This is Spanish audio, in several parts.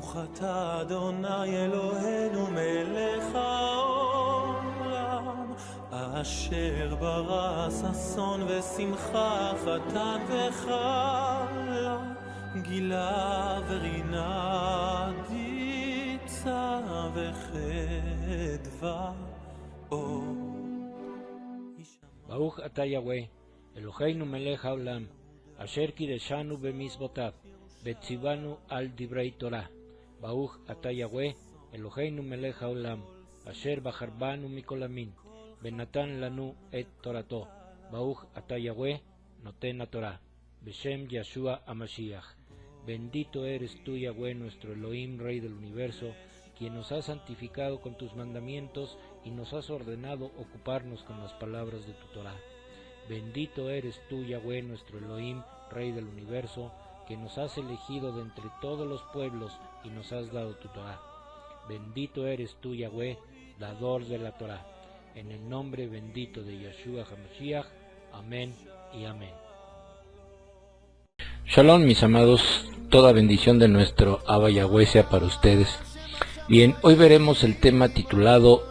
ברוך אתה אדוני אלוהינו מלך העולם אשר ברא ששון ושמחה חתן וכלה גילה ורינה דיצה וחדווה אור. ברוך אתה יהוה אלוהינו מלך העולם אשר קידשנו במצוותיו וציוונו על דברי תורה. ברוך אתה יהוה אלוהינו מלך העולם אשר בחר בנו מכל המין ונתן לנו את תורתו. ברוך אתה יהוה נותן התורה. בשם ישוע המשיח. Bendito eres tú, Yahweh, nuestro Elohim, Rey del universo, quien nos has santificado con tus mandamientos y nos has ordenado ocuparnos con las palabras de tu Torah. Bendito eres tú, Yahweh, nuestro Elohim, Rey del universo, que nos has elegido de entre todos los pueblos y nos has dado tu Torah. Bendito eres tú, Yahweh, dador de la Torah. En el nombre bendito de Yeshua HaMashiach. Amén y amén. Shalom, mis amados, toda bendición de nuestro Abba Yahweh sea para ustedes. Bien, hoy veremos el tema titulado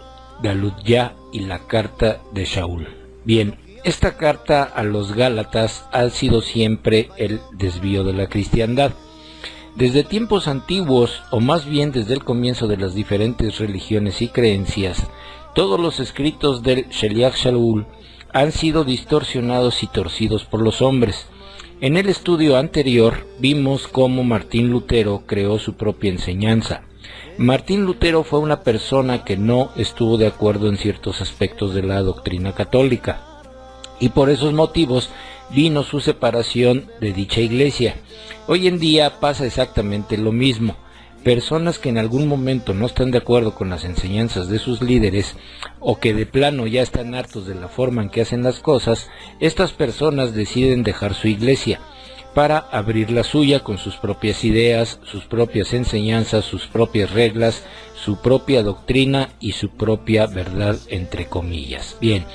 Galut Ya y la carta de Shaul. Bien, esta carta a los Gálatas ha sido siempre el desvío de la cristiandad. Desde tiempos antiguos, o más bien desde el comienzo de las diferentes religiones y creencias, todos los escritos del Sheliach Shaul han sido distorsionados y torcidos por los hombres. En el estudio anterior vimos cómo Martín Lutero creó su propia enseñanza. Martín Lutero fue una persona que no estuvo de acuerdo en ciertos aspectos de la doctrina católica, y por esos motivos vino su separación de dicha iglesia. Hoy en día pasa exactamente lo mismo. Personas que en algún momento no están de acuerdo con las enseñanzas de sus líderes o que de plano ya están hartos de la forma en que hacen las cosas, estas personas deciden dejar su iglesia para abrir la suya con sus propias ideas, sus propias enseñanzas, sus propias reglas, su propia doctrina y su propia verdad, entre comillas. Bien,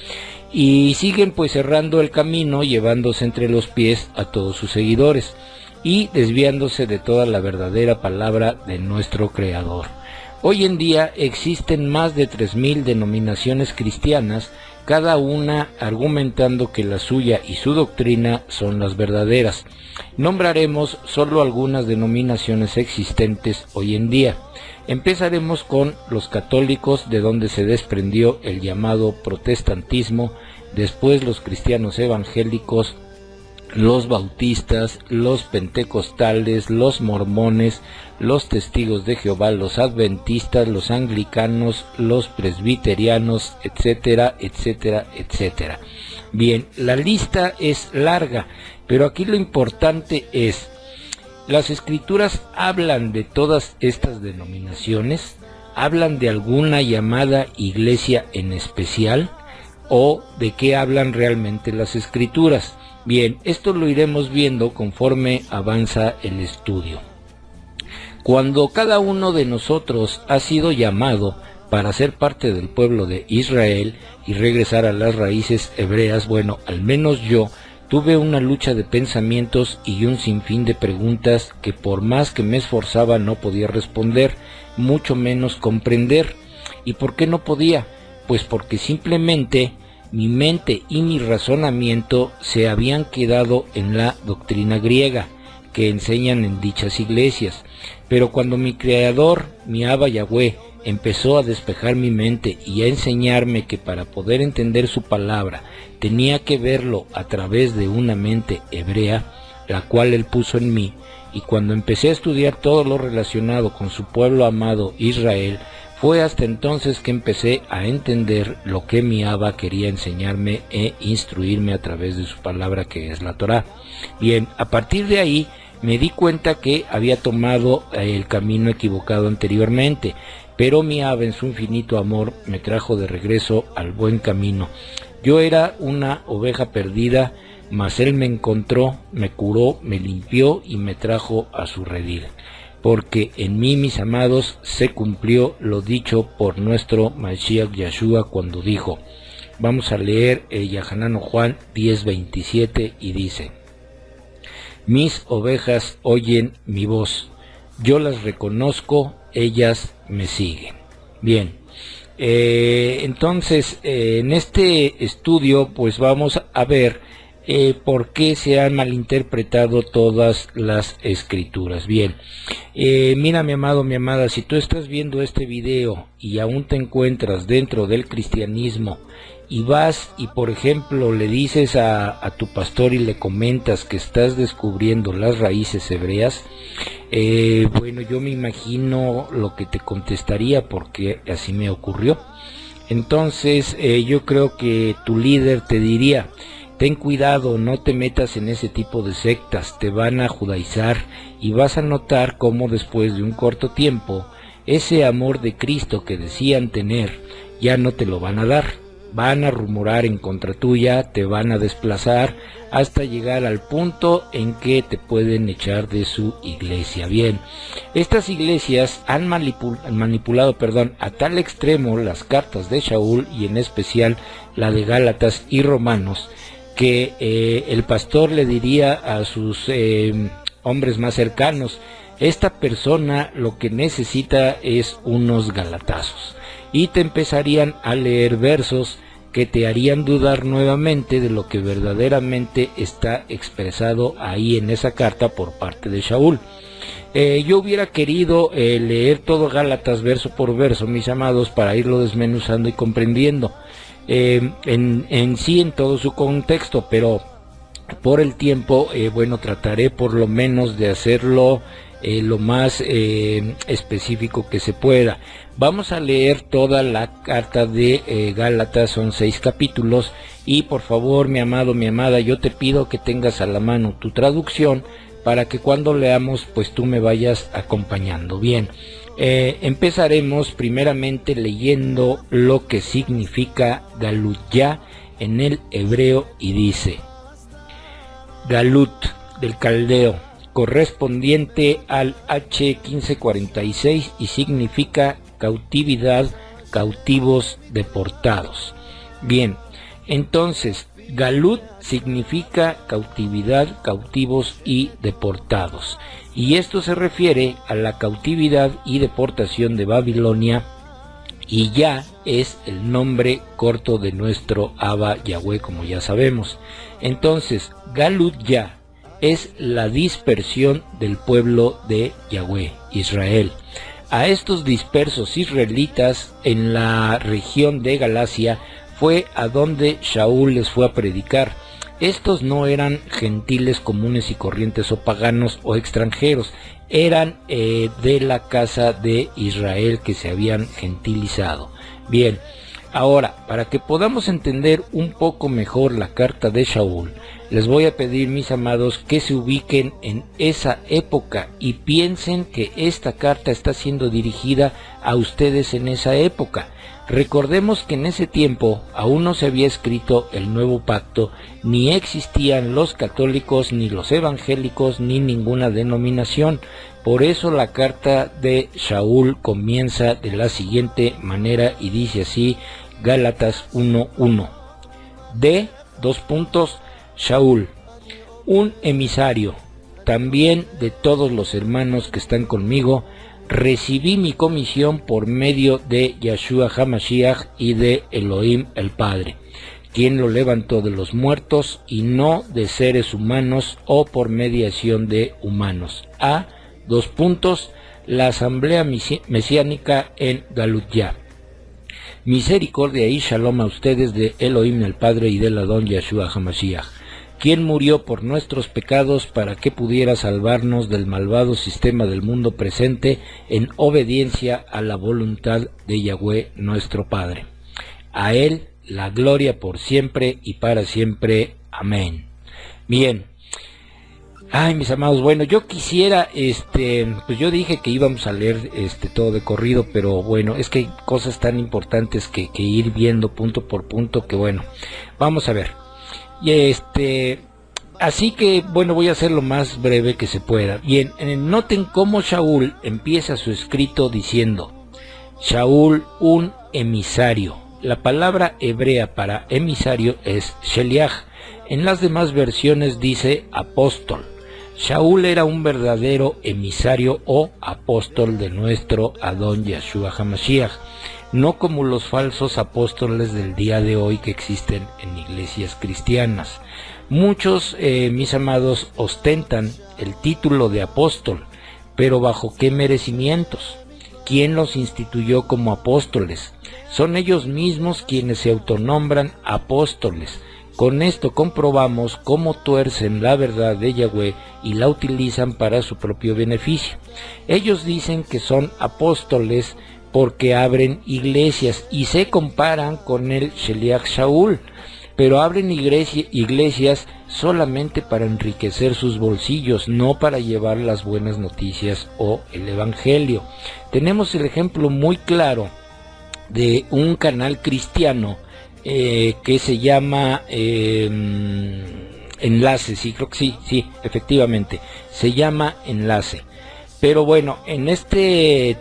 y siguen pues cerrando el camino, llevándose entre los pies a todos sus seguidores y desviándose de toda la verdadera palabra de nuestro Creador. Hoy en día existen más de 3,000 denominaciones cristianas, cada una argumentando que la suya y su doctrina son las verdaderas. Nombraremos solo algunas denominaciones existentes hoy en día. Empezaremos con los católicos, de donde se desprendió el llamado protestantismo, después los cristianos evangélicos, los bautistas, los pentecostales, los mormones, los testigos de Jehová, los adventistas, los anglicanos, los presbiterianos, etcétera, etcétera, etcétera. Bien, la lista es larga, pero aquí lo importante es, ¿las escrituras hablan de todas estas denominaciones? ¿Hablan de alguna llamada iglesia en especial? ¿O de qué hablan realmente las escrituras? Bien, esto lo iremos viendo conforme avanza el estudio. Cuando cada uno de nosotros ha sido llamado para ser parte del pueblo de Israel y regresar a las raíces hebreas, bueno, al menos yo tuve una lucha de pensamientos y un sinfín de preguntas que por más que me esforzaba no podía responder, mucho menos comprender. ¿Y por qué no podía? Pues porque simplemente mi mente y mi razonamiento se habían quedado en la doctrina griega que enseñan en dichas iglesias. Pero cuando mi Creador, mi Abba Yahweh, empezó a despejar mi mente y a enseñarme que para poder entender su palabra tenía que verlo a través de una mente hebrea, la cual Él puso en mí, y cuando empecé a estudiar todo lo relacionado con su pueblo amado Israel, fue hasta entonces que empecé a entender lo que mi Abba quería enseñarme e instruirme a través de su palabra, que es la Torah. Bien, a partir de ahí me di cuenta que había tomado el camino equivocado anteriormente, pero mi Abba en su infinito amor me trajo de regreso al buen camino. Yo era una oveja perdida, mas Él me encontró, me curó, me limpió y me trajo a su redil. Porque en mí, mis amados, se cumplió lo dicho por nuestro Mashiach Yeshua cuando dijo, vamos a leer Yahanano Juan 10:27 y dice, mis ovejas oyen mi voz, yo las reconozco, ellas me siguen. Bien, entonces en este estudio pues vamos a ver por qué se han malinterpretado todas las escrituras. Bien, mira, mi amado, mi amada, si tú estás viendo este video y aún te encuentras dentro del cristianismo y vas y por ejemplo le dices a tu pastor y le comentas que estás descubriendo las raíces hebreas, bueno, yo me imagino lo que te contestaría, porque así me ocurrió. Entonces yo creo que tu líder te diría: ten cuidado, no te metas en ese tipo de sectas, te van a judaizar, y vas a notar cómo después de un corto tiempo ese amor de Cristo que decían tener ya no te lo van a dar. Van a rumorar en contra tuya, te van a desplazar hasta llegar al punto en que te pueden echar de su iglesia. Bien, estas iglesias han manipulado a tal extremo las cartas de Shaul, y en especial la de Gálatas y Romanos, que el pastor le diría a sus hombres más cercanos: esta persona lo que necesita es unos galatazos, y te empezarían a leer versos que te harían dudar nuevamente de lo que verdaderamente está expresado ahí en esa carta por parte de Shaul. Yo hubiera querido leer todo Gálatas verso por verso, mis amados, para irlo desmenuzando y comprendiendo en sí en todo su contexto, pero por el tiempo, bueno, trataré por lo menos de hacerlo lo más específico que se pueda. Vamos a leer toda la carta de Gálatas, son 6 capítulos, y por favor, mi amado, mi amada, yo te pido que tengas a la mano tu traducción para que cuando leamos pues tú me vayas acompañando. Bien, empezaremos primeramente leyendo lo que significa Galut ya en el hebreo, y dice: Galut, del caldeo, correspondiente al H1546, y significa cautividad, cautivos, deportados. Bien, entonces Galut significa cautividad, cautivos y deportados, y esto se refiere a la cautividad y deportación de Babilonia, y ya es el nombre corto de nuestro Abba Yahweh, como ya sabemos. Entonces Galut ya es la dispersión del pueblo de Yahweh, Israel. A estos dispersos israelitas en la región de Galacia fue a donde Shaul les fue a predicar. Estos no eran gentiles comunes y corrientes o paganos o extranjeros, eran de la casa de Israel que se habían gentilizado. Bien, ahora, para que podamos entender un poco mejor la carta de Shaul, les voy a pedir, mis amados, que se ubiquen en esa época y piensen que esta carta está siendo dirigida a ustedes en esa época. Recordemos que en ese tiempo aún no se había escrito el nuevo pacto, ni existían los católicos, ni los evangélicos, ni ninguna denominación. Por eso la carta de Shaul comienza de la siguiente manera y dice así: Gálatas 1:1. De Shaul, un emisario, también de todos los hermanos que están conmigo, recibí mi comisión por medio de Yahshua HaMashiach y de Elohim el Padre, quien lo levantó de los muertos, y no de seres humanos o por mediación de humanos. La asamblea mesiánica en Galut ya. Misericordia y shalom a ustedes de Elohim el Padre y del Adón Yahshua HaMashiach, quien murió por nuestros pecados para que pudiera salvarnos del malvado sistema del mundo presente en obediencia a la voluntad de Yahweh nuestro Padre. A Él la gloria por siempre y para siempre. Amén. Bien. Ay, mis amados, bueno, yo quisiera, pues yo dije que íbamos a leer todo de corrido, pero bueno, es que hay cosas tan importantes que ir viendo punto por punto, que bueno, vamos a ver. Y así que bueno, voy a hacer lo más breve que se pueda. Bien, noten cómo Shaul empieza su escrito diciendo: Shaul, un emisario. La palabra hebrea para emisario es sheliach. En las demás versiones dice apóstol. Shaul era un verdadero emisario o apóstol de nuestro Adón Yeshua HaMashiach, no como los falsos apóstoles del día de hoy que existen en iglesias cristianas. Muchos, mis amados, ostentan el título de apóstol, pero ¿bajo qué merecimientos? ¿Quién los instituyó como apóstoles? Son ellos mismos quienes se autonombran apóstoles. Con esto comprobamos cómo tuercen la verdad de Yahweh y la utilizan para su propio beneficio. Ellos dicen que son apóstoles porque abren iglesias y se comparan con el Sheliach Shaul, pero abren iglesias solamente para enriquecer sus bolsillos, no para llevar las buenas noticias o el evangelio. Tenemos el ejemplo muy claro de un canal cristiano que se llama Enlace, sí, creo que sí, efectivamente, se llama Enlace. Pero bueno, en este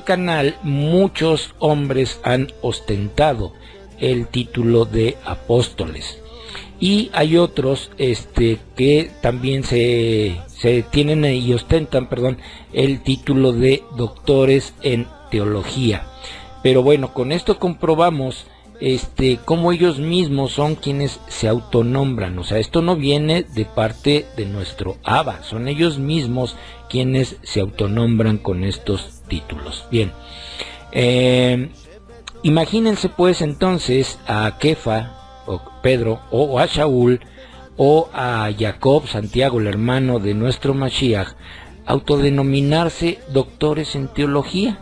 canal muchos hombres han ostentado el título de apóstoles. Y hay otros que también se tienen y ostentan, el título de doctores en teología. Pero bueno, con esto comprobamos cómo ellos mismos son quienes se autonombran. O sea, esto no viene de parte de nuestro Abba, son ellos mismos quienes se autonombran con estos títulos. Bien, imagínense pues entonces a Kefa, o Pedro, o a Shaul, o a Jacob, Santiago, el hermano de nuestro Mashiach, autodenominarse doctores en teología.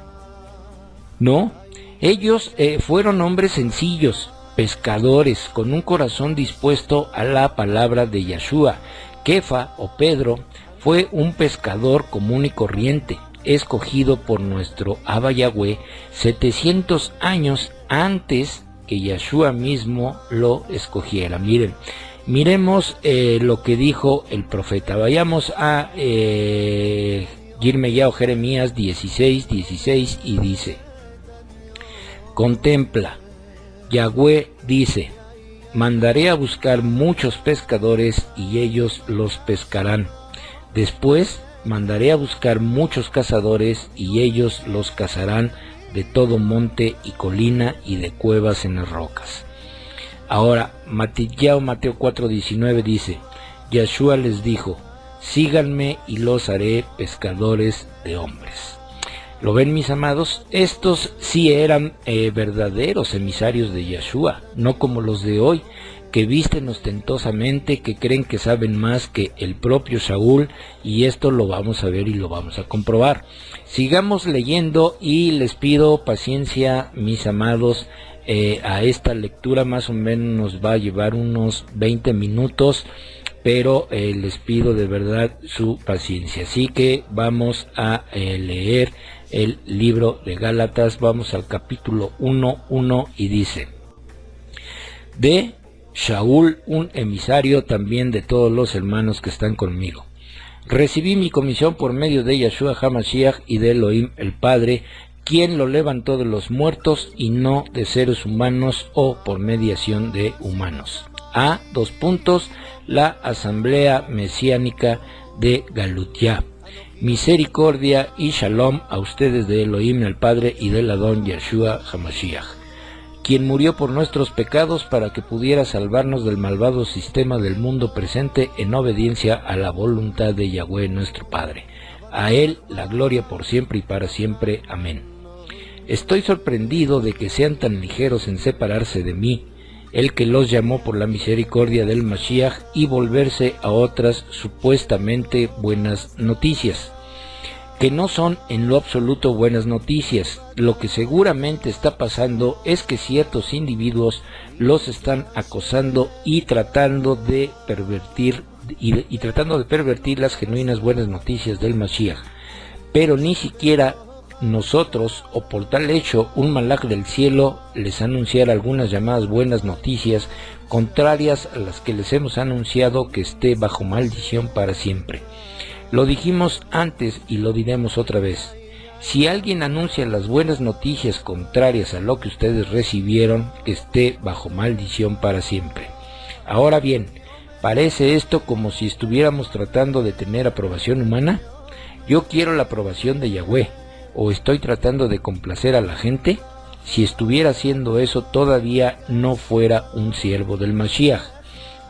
No, ellos fueron hombres sencillos, pescadores, con un corazón dispuesto a la palabra de Yeshua. Kefa, o Pedro, fue un pescador común y corriente, escogido por nuestro Abba Yahweh 700 años antes que Yeshua mismo lo escogiera. Miremos lo que dijo el profeta. Vayamos a Yirmeyahu Jeremías 16 y dice: contempla, Yahweh dice, mandaré a buscar muchos pescadores y ellos los pescarán. Después mandaré a buscar muchos cazadores y ellos los cazarán de todo monte y colina y de cuevas en las rocas. Ahora, Mateo 4:19 dice: Yeshua les dijo, síganme y los haré pescadores de hombres. ¿Lo ven, mis amados? Estos sí eran verdaderos emisarios de Yeshua, no como los de hoy, que visten ostentosamente, que creen que saben más que el propio Shaul, y esto lo vamos a ver y lo vamos a comprobar. Sigamos leyendo y les pido paciencia, mis amados. A esta lectura más o menos nos va a llevar unos 20 minutos, pero les pido de verdad su paciencia. Así que vamos a leer el libro de Gálatas. Vamos al capítulo 1:1 y dice: de Shaul, un emisario también de todos los hermanos que están conmigo. Recibí mi comisión por medio de Yeshua HaMashiach y de Elohim el Padre, quien lo levantó de los muertos y no de seres humanos o por mediación de humanos. A. La asamblea mesiánica de Galut-Ya. Misericordia y shalom a ustedes de Elohim el Padre y del Adón Yeshua HaMashiach, quien murió por nuestros pecados para que pudiera salvarnos del malvado sistema del mundo presente en obediencia a la voluntad de Yahweh nuestro Padre. A Él la gloria por siempre y para siempre. Amén. Estoy sorprendido de que sean tan ligeros en separarse de mí, el que los llamó por la misericordia del Mashiach, y volverse a otras supuestamente buenas noticias, que no son en lo absoluto buenas noticias. Lo que seguramente está pasando es que ciertos individuos los están acosando y tratando de pervertir las genuinas buenas noticias del Mashiach, pero ni siquiera nosotros, o por tal hecho un malaj del cielo, les anunciara algunas llamadas buenas noticias contrarias a las que les hemos anunciado, que esté bajo maldición para siempre. Lo dijimos antes y lo diremos otra vez: si alguien anuncia las buenas noticias contrarias a lo que ustedes recibieron, que esté bajo maldición para siempre. Ahora bien, ¿Parece esto como si estuviéramos tratando de tener aprobación humana? Yo quiero la aprobación de Yahweh. ¿O estoy tratando de complacer a la gente? Si estuviera haciendo eso, todavía no fuera un siervo del Mashiach.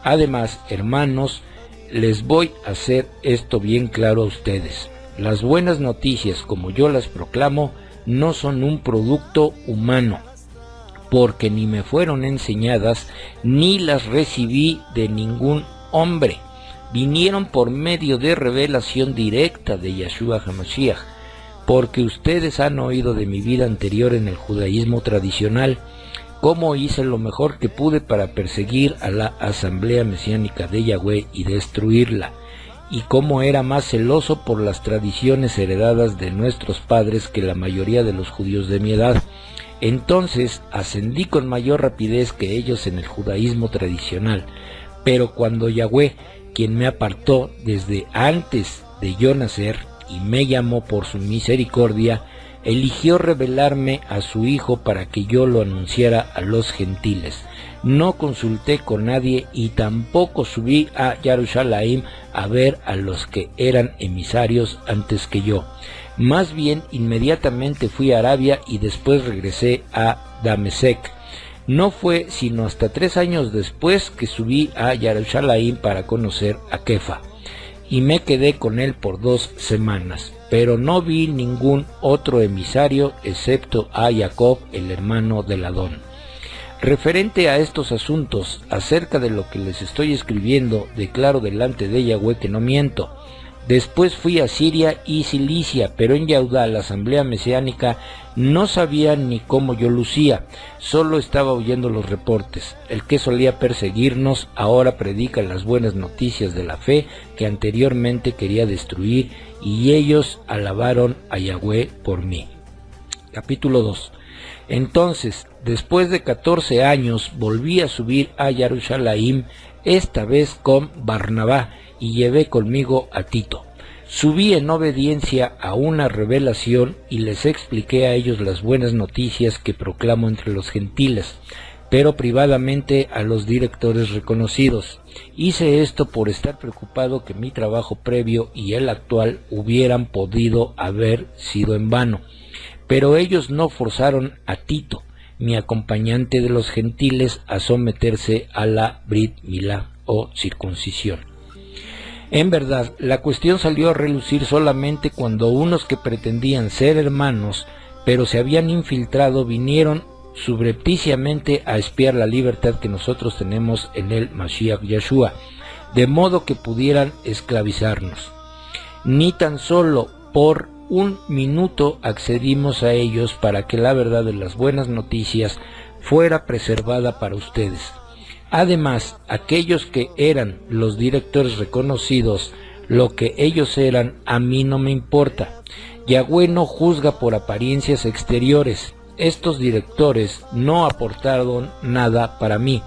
Además, hermanos, les voy a hacer esto bien claro a ustedes. Las buenas noticias, como yo las proclamo, no son un producto humano, porque ni me fueron enseñadas, ni las recibí de ningún hombre. Vinieron por medio de revelación directa de Yeshua HaMashiach, porque ustedes han oído de mi vida anterior en el judaísmo tradicional, cómo hice lo mejor que pude para perseguir a la asamblea mesiánica de Yahweh y destruirla, y cómo era más celoso por las tradiciones heredadas de nuestros padres que la mayoría de los judíos de mi edad. Entonces ascendí con mayor rapidez que ellos en el judaísmo tradicional, pero cuando Yahweh, quien me apartó desde antes de yo nacer y me llamó por su misericordia, eligió revelarme a su Hijo para que yo lo anunciara a los gentiles. No consulté con nadie y tampoco subí a Jerusalén a ver a los que eran emisarios antes que yo. Más bien, inmediatamente fui a Arabia y después regresé a Damasek. No fue sino hasta 3 años después que subí a Jerusalén para conocer a Kefa, y me quedé con él por 2 semanas, pero no vi ningún otro emisario excepto a Jacob, el hermano del Adón. Referente a estos asuntos, acerca de lo que les estoy escribiendo, declaro delante de Yahweh que no miento. Después fui a Siria y Cilicia, pero en Yehudá, la asamblea mesiánica, no sabía ni cómo yo lucía, solo estaba oyendo los reportes. El que solía perseguirnos ahora predica las buenas noticias de la fe que anteriormente quería destruir, y ellos alabaron a Yahweh por mí. Capítulo 2. Entonces, después de 14 años, volví a subir a Jerusalén, esta vez con Barnabá, y llevé conmigo a Tito. Subí en obediencia a una revelación y les expliqué a ellos las buenas noticias que proclamo entre los gentiles, pero privadamente a los directores reconocidos. Hice esto por estar preocupado que mi trabajo previo y el actual hubieran podido haber sido en vano. Pero ellos no forzaron a Tito, mi acompañante de los gentiles, a someterse a la Brit Milá o circuncisión. En verdad, la cuestión salió a relucir solamente cuando unos que pretendían ser hermanos, pero se habían infiltrado, vinieron subrepticiamente a espiar la libertad que nosotros tenemos en el Mashiach Yeshua, de modo que pudieran esclavizarnos. Ni tan solo por 1 minuto accedimos a ellos para que la verdad de las buenas noticias fuera preservada para ustedes. Además, aquellos que eran los directores reconocidos, lo que ellos eran, a mí no me importa. Yahweh no juzga por apariencias exteriores. Estos directores no aportaron nada para mí.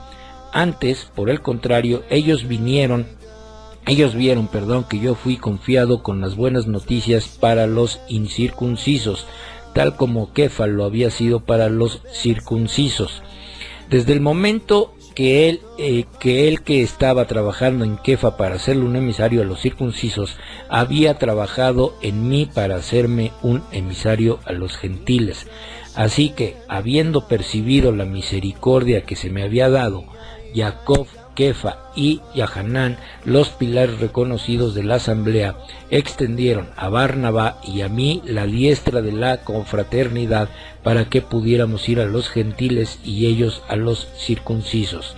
Antes, por el contrario, ellos vieron, que yo fui confiado con las buenas noticias para los incircuncisos, tal como Kefa lo había sido para los circuncisos. Desde el momento que él que estaba trabajando en Kefa para hacerle un emisario a los circuncisos, había trabajado en mí para hacerme un emisario a los gentiles. Así que, habiendo percibido la misericordia que se me había dado, Jacob, Kefa y Yahanán, los pilares reconocidos de la asamblea, extendieron a Barnabá y a mí la diestra de la confraternidad para que pudiéramos ir a los gentiles y ellos a los circuncisos.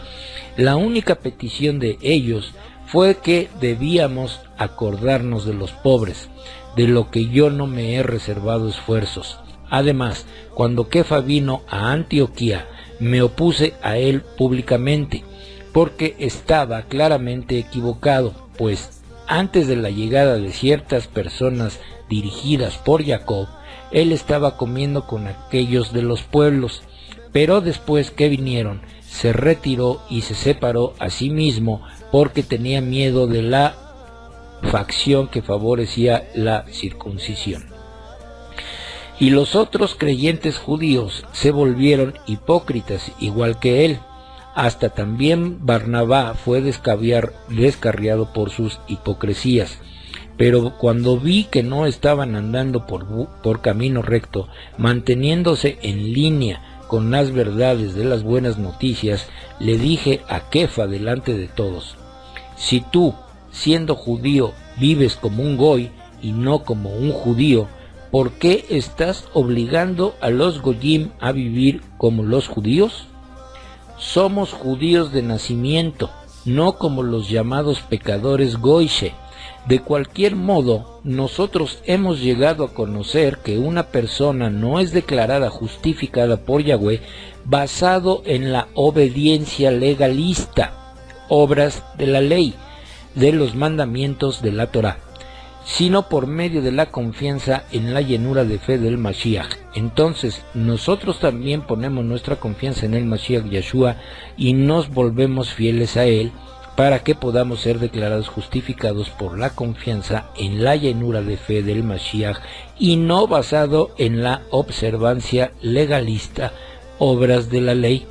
La única petición de ellos fue que debíamos acordarnos de los pobres, de lo que yo no me he reservado esfuerzos. Además, cuando Kefa vino a Antioquía, me opuse a él públicamente, porque estaba claramente equivocado, pues antes de la llegada de ciertas personas dirigidas por Jacob, él estaba comiendo con aquellos de los pueblos, pero después que vinieron, se retiró y se separó a sí mismo porque tenía miedo de la facción que favorecía la circuncisión. Y los otros creyentes judíos se volvieron hipócritas igual que él. Hasta también Barnabá fue descarriado por sus hipocresías. Pero cuando vi que no estaban andando por camino recto, manteniéndose en línea con las verdades de las buenas noticias, le dije a Kefa delante de todos: si tú, siendo judío, vives como un goy y no como un judío, ¿por qué estás obligando a los goyim a vivir como los judíos? Somos judíos de nacimiento, no como los llamados pecadores goyche. De cualquier modo, nosotros hemos llegado a conocer que una persona no es declarada justificada por Yahweh basado en la obediencia legalista, obras de la ley, de los mandamientos de la Torá, sino por medio de la confianza en la llenura de fe del Mashiach. Entonces, nosotros también ponemos nuestra confianza en el Mashiach Yeshua y nos volvemos fieles a él, para que podamos ser declarados justificados por la confianza en la llenura de fe del Mashiach y no basado en la observancia legalista, obras de la ley,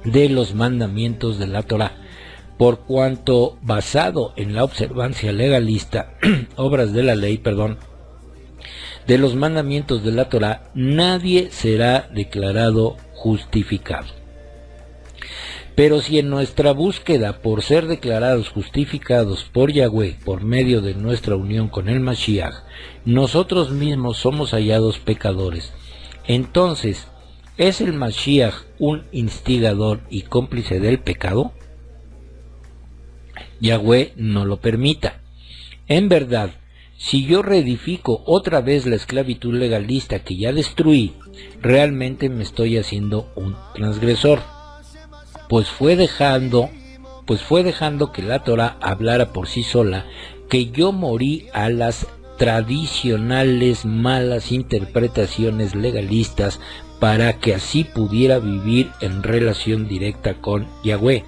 de los mandamientos de la Torá. Por cuanto basado en la observancia legalista, obras de la ley, de los mandamientos de la Torá, nadie será declarado justificado. Pero si en nuestra búsqueda por ser declarados justificados por Yahweh por medio de nuestra unión con el Mashiach, nosotros mismos somos hallados pecadores, entonces, ¿es el Mashiach un instigador y cómplice del pecado? Yahweh no lo permita. En verdad, si yo reedifico otra vez la esclavitud legalista que ya destruí, realmente me estoy haciendo un transgresor. Pues fue dejando que la Torá hablara por sí sola, que yo morí a las tradicionales malas interpretaciones legalistas para que así pudiera vivir en relación directa con Yahweh.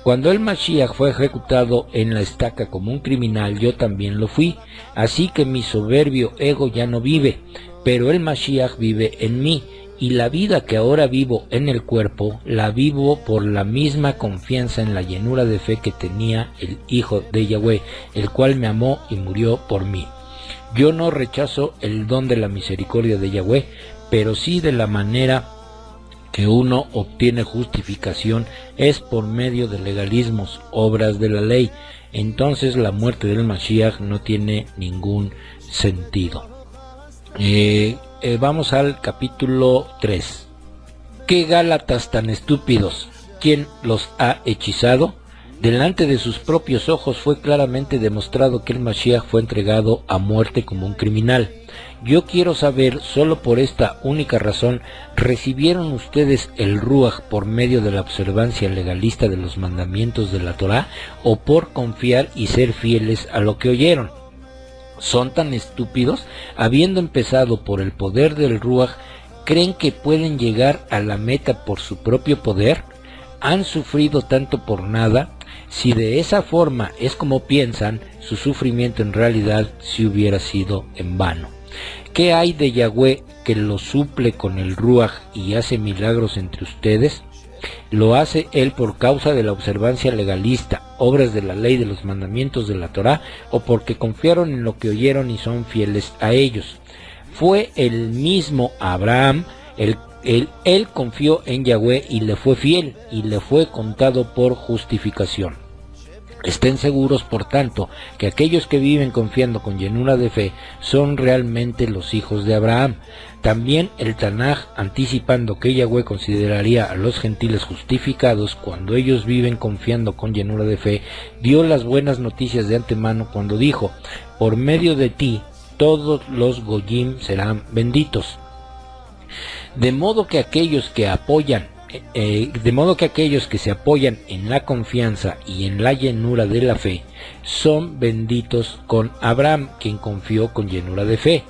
Cuando el Mashiach fue ejecutado en la estaca como un criminal, yo también lo fui, así que mi soberbio ego ya no vive, pero el Mashiach vive en mí. Y la vida que ahora vivo en el cuerpo, la vivo por la misma confianza en la llenura de fe que tenía el Hijo de Yahweh, el cual me amó y murió por mí. Yo no rechazo el don de la misericordia de Yahweh, pero sí de la manera que uno obtiene justificación es por medio de legalismos, obras de la ley. Entonces la muerte del Mashiach no tiene ningún sentido. Vamos al capítulo 3. ¿Qué Gálatas tan estúpidos? ¿Quién los ha hechizado? Delante de sus propios ojos fue claramente demostrado que el Mashiach fue entregado a muerte como un criminal. Yo quiero saber, solo por esta única razón, ¿recibieron ustedes el Ruach por medio de la observancia legalista de los mandamientos de la Torá o por confiar y ser fieles a lo que oyeron? ¿Son tan estúpidos? Habiendo empezado por el poder del Ruach, ¿creen que pueden llegar a la meta por su propio poder? ¿Han sufrido tanto por nada? Si de esa forma es como piensan, su sufrimiento en realidad sí hubiera sido en vano. ¿Qué hay de Yahweh que lo suple con el Ruach y hace milagros entre ustedes? Lo hace él por causa de la observancia legalista, obras de la ley de los mandamientos de la Torá, o porque confiaron en lo que oyeron y son fieles a ellos. Fue el mismo Abraham, él confió en Yahweh y le fue fiel, y le fue contado por justificación. Estén seguros, por tanto, que aquellos que viven confiando con llenura de fe son realmente los hijos de Abraham. También el Tanaj, anticipando que Yahweh consideraría a los gentiles justificados cuando ellos viven confiando con llenura de fe, dio las buenas noticias de antemano cuando dijo: por medio de ti todos los goyim serán benditos. De modo que aquellos que se apoyan en la confianza y en la llenura de la fe son benditos con Abraham, quien confió con llenura de fe,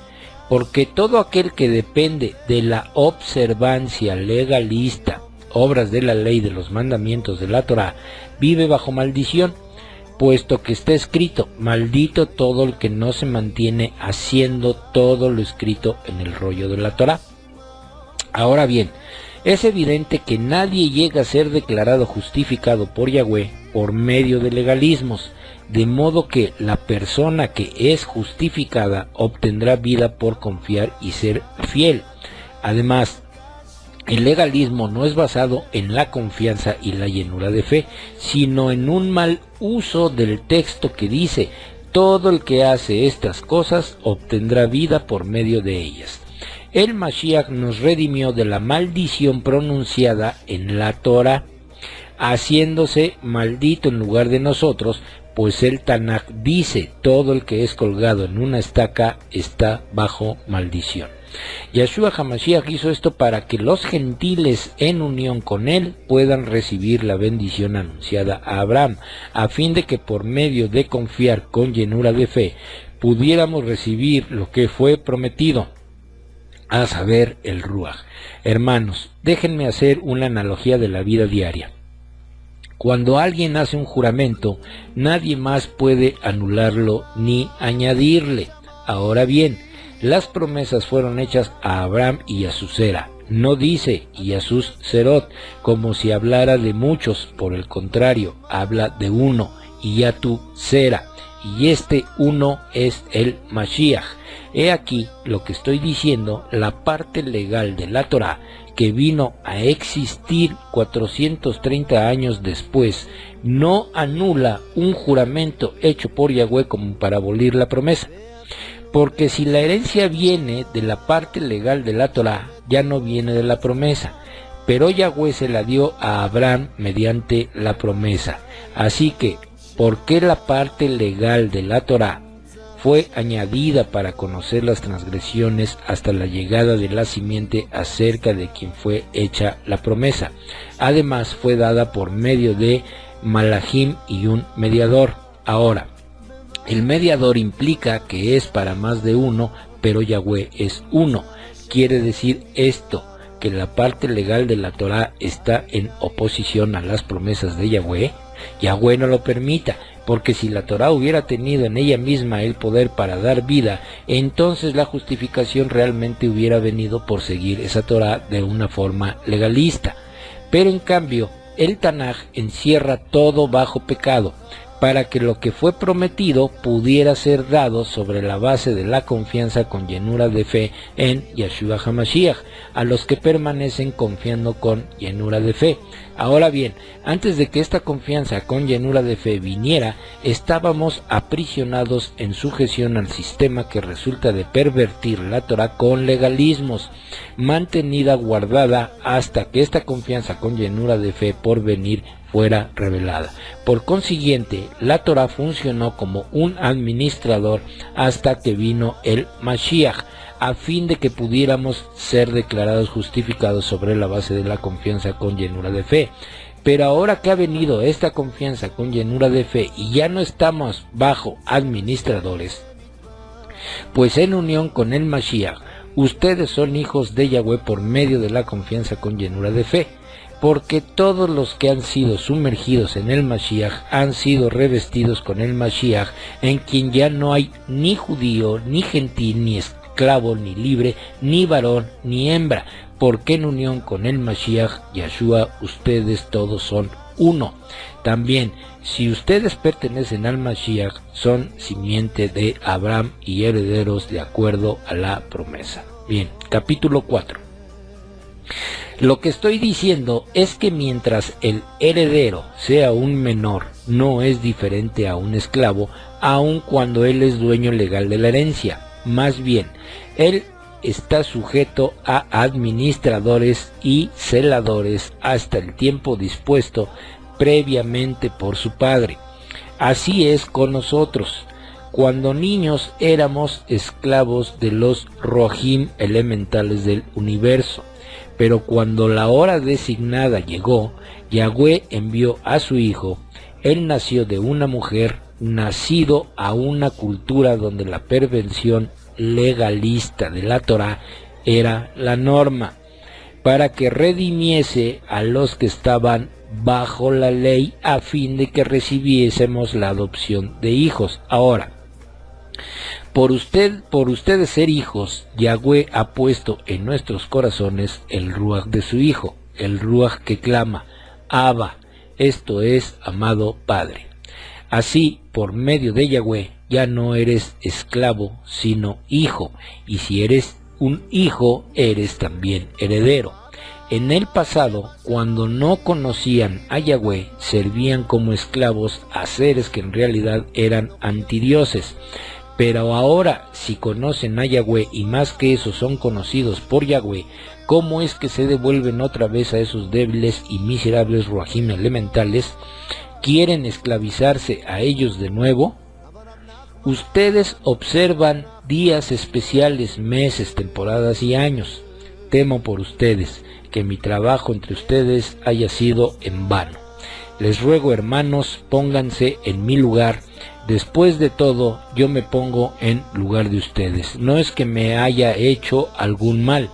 porque todo aquel que depende de la observancia legalista, obras de la ley de los mandamientos de la Torá, vive bajo maldición, puesto que está escrito: maldito todo el que no se mantiene haciendo todo lo escrito en el rollo de la Torá. Ahora bien, es evidente que nadie llega a ser declarado justificado por Yahweh por medio de legalismos, de modo que la persona que es justificada obtendrá vida por confiar y ser fiel. Además, el legalismo no es basado en la confianza y la llenura de fe, sino en un mal uso del texto que dice: todo el que hace estas cosas obtendrá vida por medio de ellas. El Mashiach nos redimió de la maldición pronunciada en la Torah, haciéndose maldito en lugar de nosotros, pues el Tanaj dice: todo el que es colgado en una estaca está bajo maldición. Yahshua HaMashiach hizo esto para que los gentiles en unión con él puedan recibir la bendición anunciada a Abraham, a fin de que por medio de confiar con llenura de fe pudiéramos recibir lo que fue prometido, a saber, el Ruach. Hermanos, déjenme hacer una analogía de la vida diaria. Cuando alguien hace un juramento, nadie más puede anularlo ni añadirle. Ahora bien, las promesas fueron hechas a Abraham y a su Sera. No dice y a sus Serot, como si hablara de muchos. Por el contrario, habla de uno, y a tu Sera. Y este uno es el Mashiach. He aquí lo que estoy diciendo: la parte legal de la Torah, que vino a existir 430 años después, no anula un juramento hecho por Yahweh como para abolir la promesa. Porque si la herencia viene de la parte legal de la Torah, ya no viene de la promesa. Pero Yahweh se la dio a Abraham mediante la promesa. Así que, ¿por qué la parte legal de la Torah fue añadida para conocer las transgresiones hasta la llegada de la simiente acerca de quien fue hecha la promesa? Además, fue dada por medio de Malachim y un mediador. Ahora, el mediador implica que es para más de uno, pero Yahweh es uno. Quiere decir esto, que la parte legal de la Torah está en oposición a las promesas de Yahweh. Yahweh no lo permita, porque si la Torah hubiera tenido en ella misma el poder para dar vida, entonces la justificación realmente hubiera venido por seguir esa Torah de una forma legalista. Pero en cambio, el Tanaj encierra todo bajo pecado, para que lo que fue prometido pudiera ser dado sobre la base de la confianza con llenura de fe en Yahshua HaMashiach, a los que permanecen confiando con llenura de fe. Ahora bien, antes de que esta confianza con llenura de fe viniera, estábamos aprisionados en sujeción al sistema que resulta de pervertir la Torah con legalismos, mantenida guardada hasta que esta confianza con llenura de fe por venir fuera revelada. Por consiguiente, la Torah funcionó como un administrador hasta que vino el Mashiach, a fin de que pudiéramos ser declarados justificados sobre la base de la confianza con llenura de fe. Pero ahora que ha venido esta confianza con llenura de fe y ya no estamos bajo administradores, pues en unión con el Mashiach, ustedes son hijos de Yahweh por medio de la confianza con llenura de fe. Porque todos los que han sido sumergidos en el Mashiach han sido revestidos con el Mashiach, en quien ya no hay ni judío, ni gentil, ni esclavo, ni libre, ni varón, ni hembra, porque en unión con el Mashiach, Yahshua, ustedes todos son uno. También, si ustedes pertenecen al Mashiach, son simiente de Abraham y herederos de acuerdo a la promesa. Bien, capítulo 4. Lo que estoy diciendo es que mientras el heredero sea un menor, no es diferente a un esclavo, aun cuando él es dueño legal de la herencia. Más bien, él está sujeto a administradores y celadores hasta el tiempo dispuesto previamente por su padre. Así es con nosotros. Cuando niños éramos esclavos de los Rohim elementales del universo. Pero cuando la hora designada llegó, Yahweh envió a su hijo. Él nació de una mujer, nacido a una cultura donde la perversión legalista de la Torah era la norma, para que redimiese a los que estaban bajo la ley a fin de que recibiésemos la adopción de hijos. Ahora, Por ustedes ser hijos, Yahweh ha puesto en nuestros corazones el Ruach de su Hijo, el Ruach que clama, Abba, esto es, amado Padre. Así, por medio de Yahweh, ya no eres esclavo, sino hijo, y si eres un hijo, eres también heredero. En el pasado, cuando no conocían a Yahweh, servían como esclavos a seres que en realidad eran antidioses. Pero ahora, si conocen a Yahweh y más que eso son conocidos por Yahweh, ¿cómo es que se devuelven otra vez a esos débiles y miserables ruajim elementales? ¿Quieren esclavizarse a ellos de nuevo? Ustedes observan días especiales, meses, temporadas y años. Temo por ustedes, que mi trabajo entre ustedes haya sido en vano. Les ruego, hermanos, pónganse en mi lugar. Después de todo, yo me pongo en lugar de ustedes. No es que me haya hecho algún mal.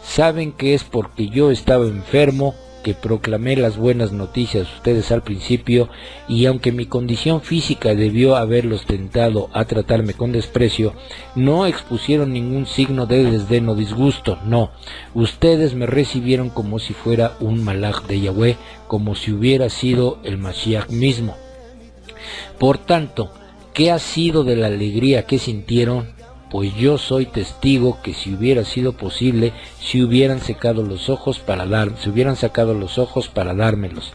Saben que es porque yo estaba enfermo, que proclamé las buenas noticias a ustedes al principio, y aunque mi condición física debió haberlos tentado a tratarme con desprecio, no expusieron ningún signo de desdén o disgusto, no. Ustedes me recibieron como si fuera un malaj de Yahweh, como si hubiera sido el Mashiach mismo. Por tanto, ¿qué ha sido de la alegría que sintieron? Pues yo soy testigo que si hubiera sido posible, se hubieran sacado los ojos para dármelos.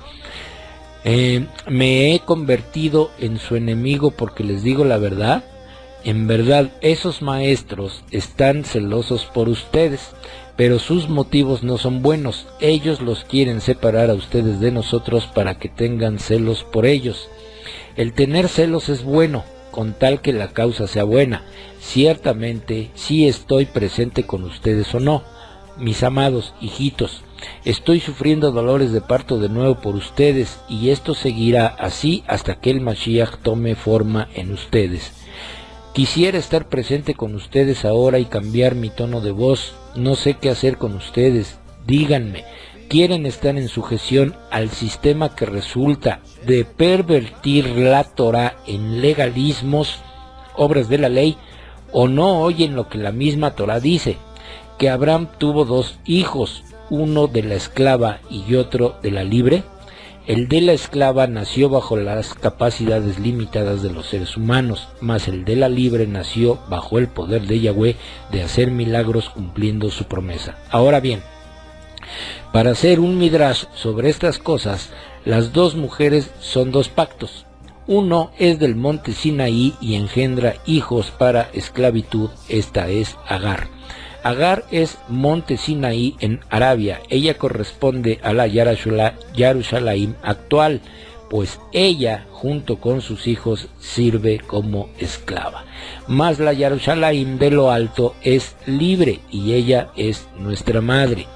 ¿Me he convertido en su enemigo porque les digo la verdad? En verdad, esos maestros están celosos por ustedes, pero sus motivos no son buenos. Ellos los quieren separar a ustedes de nosotros para que tengan celos por ellos. El tener celos es bueno, con tal que la causa sea buena. Ciertamente, si estoy presente con ustedes o no, mis amados hijitos, estoy sufriendo dolores de parto de nuevo por ustedes, y esto seguirá así hasta que el Mashiach tome forma en ustedes. Quisiera estar presente con ustedes ahora y cambiar mi tono de voz. No sé qué hacer con ustedes. Díganme, ¿quieren estar en sujeción al sistema que resulta de pervertir la Torah en legalismos, obras de la ley, o no oyen lo que la misma Torah dice? Que Abraham tuvo 2 hijos, uno de la esclava y otro de la libre. El de la esclava nació bajo las capacidades limitadas de los seres humanos, mas el de la libre nació bajo el poder de Yahweh de hacer milagros cumpliendo su promesa. Ahora bien, para hacer un midrash sobre estas cosas, las 2 mujeres son 2 pactos. Uno es del monte Sinaí y engendra hijos para esclavitud, esta es Agar. Agar es monte Sinaí en Arabia, ella corresponde a la Yarushalayim actual, pues ella junto con sus hijos sirve como esclava. Mas la Yarushalayim de lo alto es libre y ella es nuestra madre.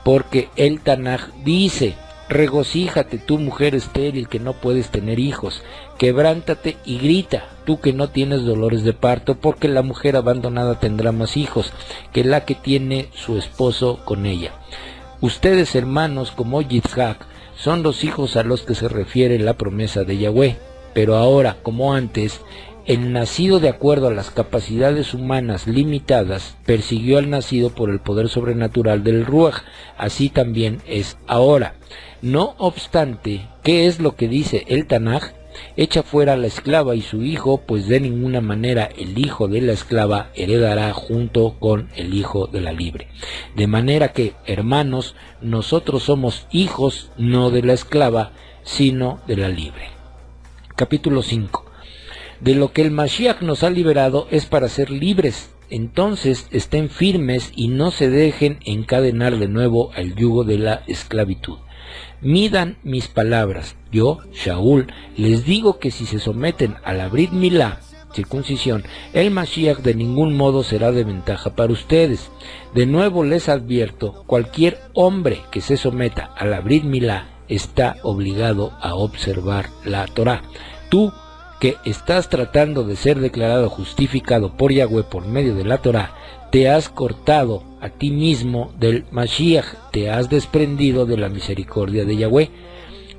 Porque el Tanaj dice, regocíjate tú mujer estéril que no puedes tener hijos, quebrántate y grita, tú que no tienes dolores de parto, porque la mujer abandonada tendrá más hijos que la que tiene su esposo con ella. Ustedes hermanos como Yitzhak son los hijos a los que se refiere la promesa de Yahweh, pero ahora como antes, el nacido de acuerdo a las capacidades humanas limitadas persiguió al nacido por el poder sobrenatural del Ruach, así también es ahora. No obstante, ¿qué es lo que dice el Tanaj? Echa fuera a la esclava y su hijo, pues de ninguna manera el hijo de la esclava heredará junto con el hijo de la libre. De manera que, hermanos, nosotros somos hijos no de la esclava, sino de la libre. Capítulo 5. De lo que el Mashiach nos ha liberado es para ser libres. Entonces estén firmes y no se dejen encadenar de nuevo al yugo de la esclavitud. Midan mis palabras. Yo, Shaul, les digo que si se someten a la Brit Milá, circuncisión, el Mashiach de ningún modo será de ventaja para ustedes. De nuevo les advierto, cualquier hombre que se someta a la Brit Milá está obligado a observar la Torah. Tú, que estás tratando de ser declarado justificado por Yahweh por medio de la Torah, te has cortado a ti mismo del Mashiach, te has desprendido de la misericordia de Yahweh,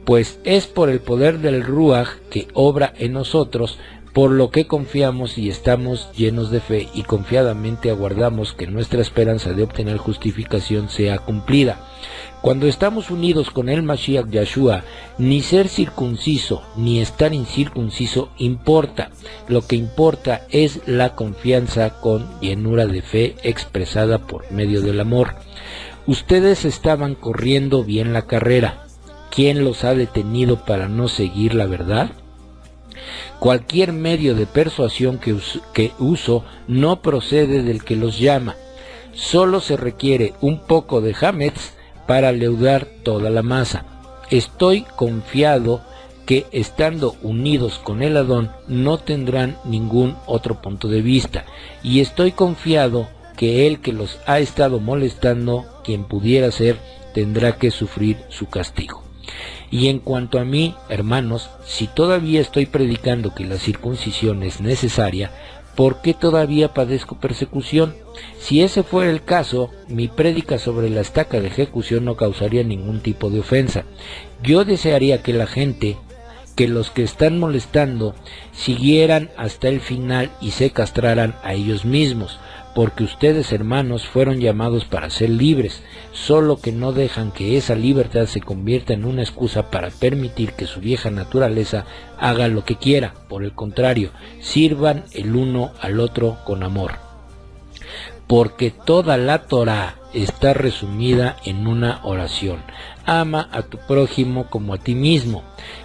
pues es por el poder del Ruach que obra en nosotros por lo que confiamos y estamos llenos de fe y confiadamente aguardamos que nuestra esperanza de obtener justificación sea cumplida. Cuando estamos unidos con el Mashiach Yahshua, ni ser circunciso ni estar incircunciso importa. Lo que importa es la confianza con llenura de fe expresada por medio del amor. Ustedes estaban corriendo bien la carrera. ¿Quién los ha detenido para no seguir la verdad? Cualquier medio de persuasión que uso no procede del que los llama. Solo se requiere un poco de hametz para leudar toda la masa. Estoy confiado que estando unidos con el Adón no tendrán ningún otro punto de vista, y estoy confiado que el que los ha estado molestando, quien pudiera ser, tendrá que sufrir su castigo. Y en cuanto a mí, hermanos, si todavía estoy predicando que la circuncisión es necesaria, ¿por qué todavía padezco persecución? Si ese fuera el caso, mi prédica sobre la estaca de ejecución no causaría ningún tipo de ofensa. Yo desearía que la gente, que los que están molestando, siguieran hasta el final y se castraran a ellos mismos, porque ustedes, hermanos, fueron llamados para ser libres, solo que no dejan que esa libertad se convierta en una excusa para permitir que su vieja naturaleza haga lo que quiera. Por el contrario, sirvan el uno al otro con amor. Porque toda la Torá está resumida en una oración: ama a tu prójimo como a ti mismo.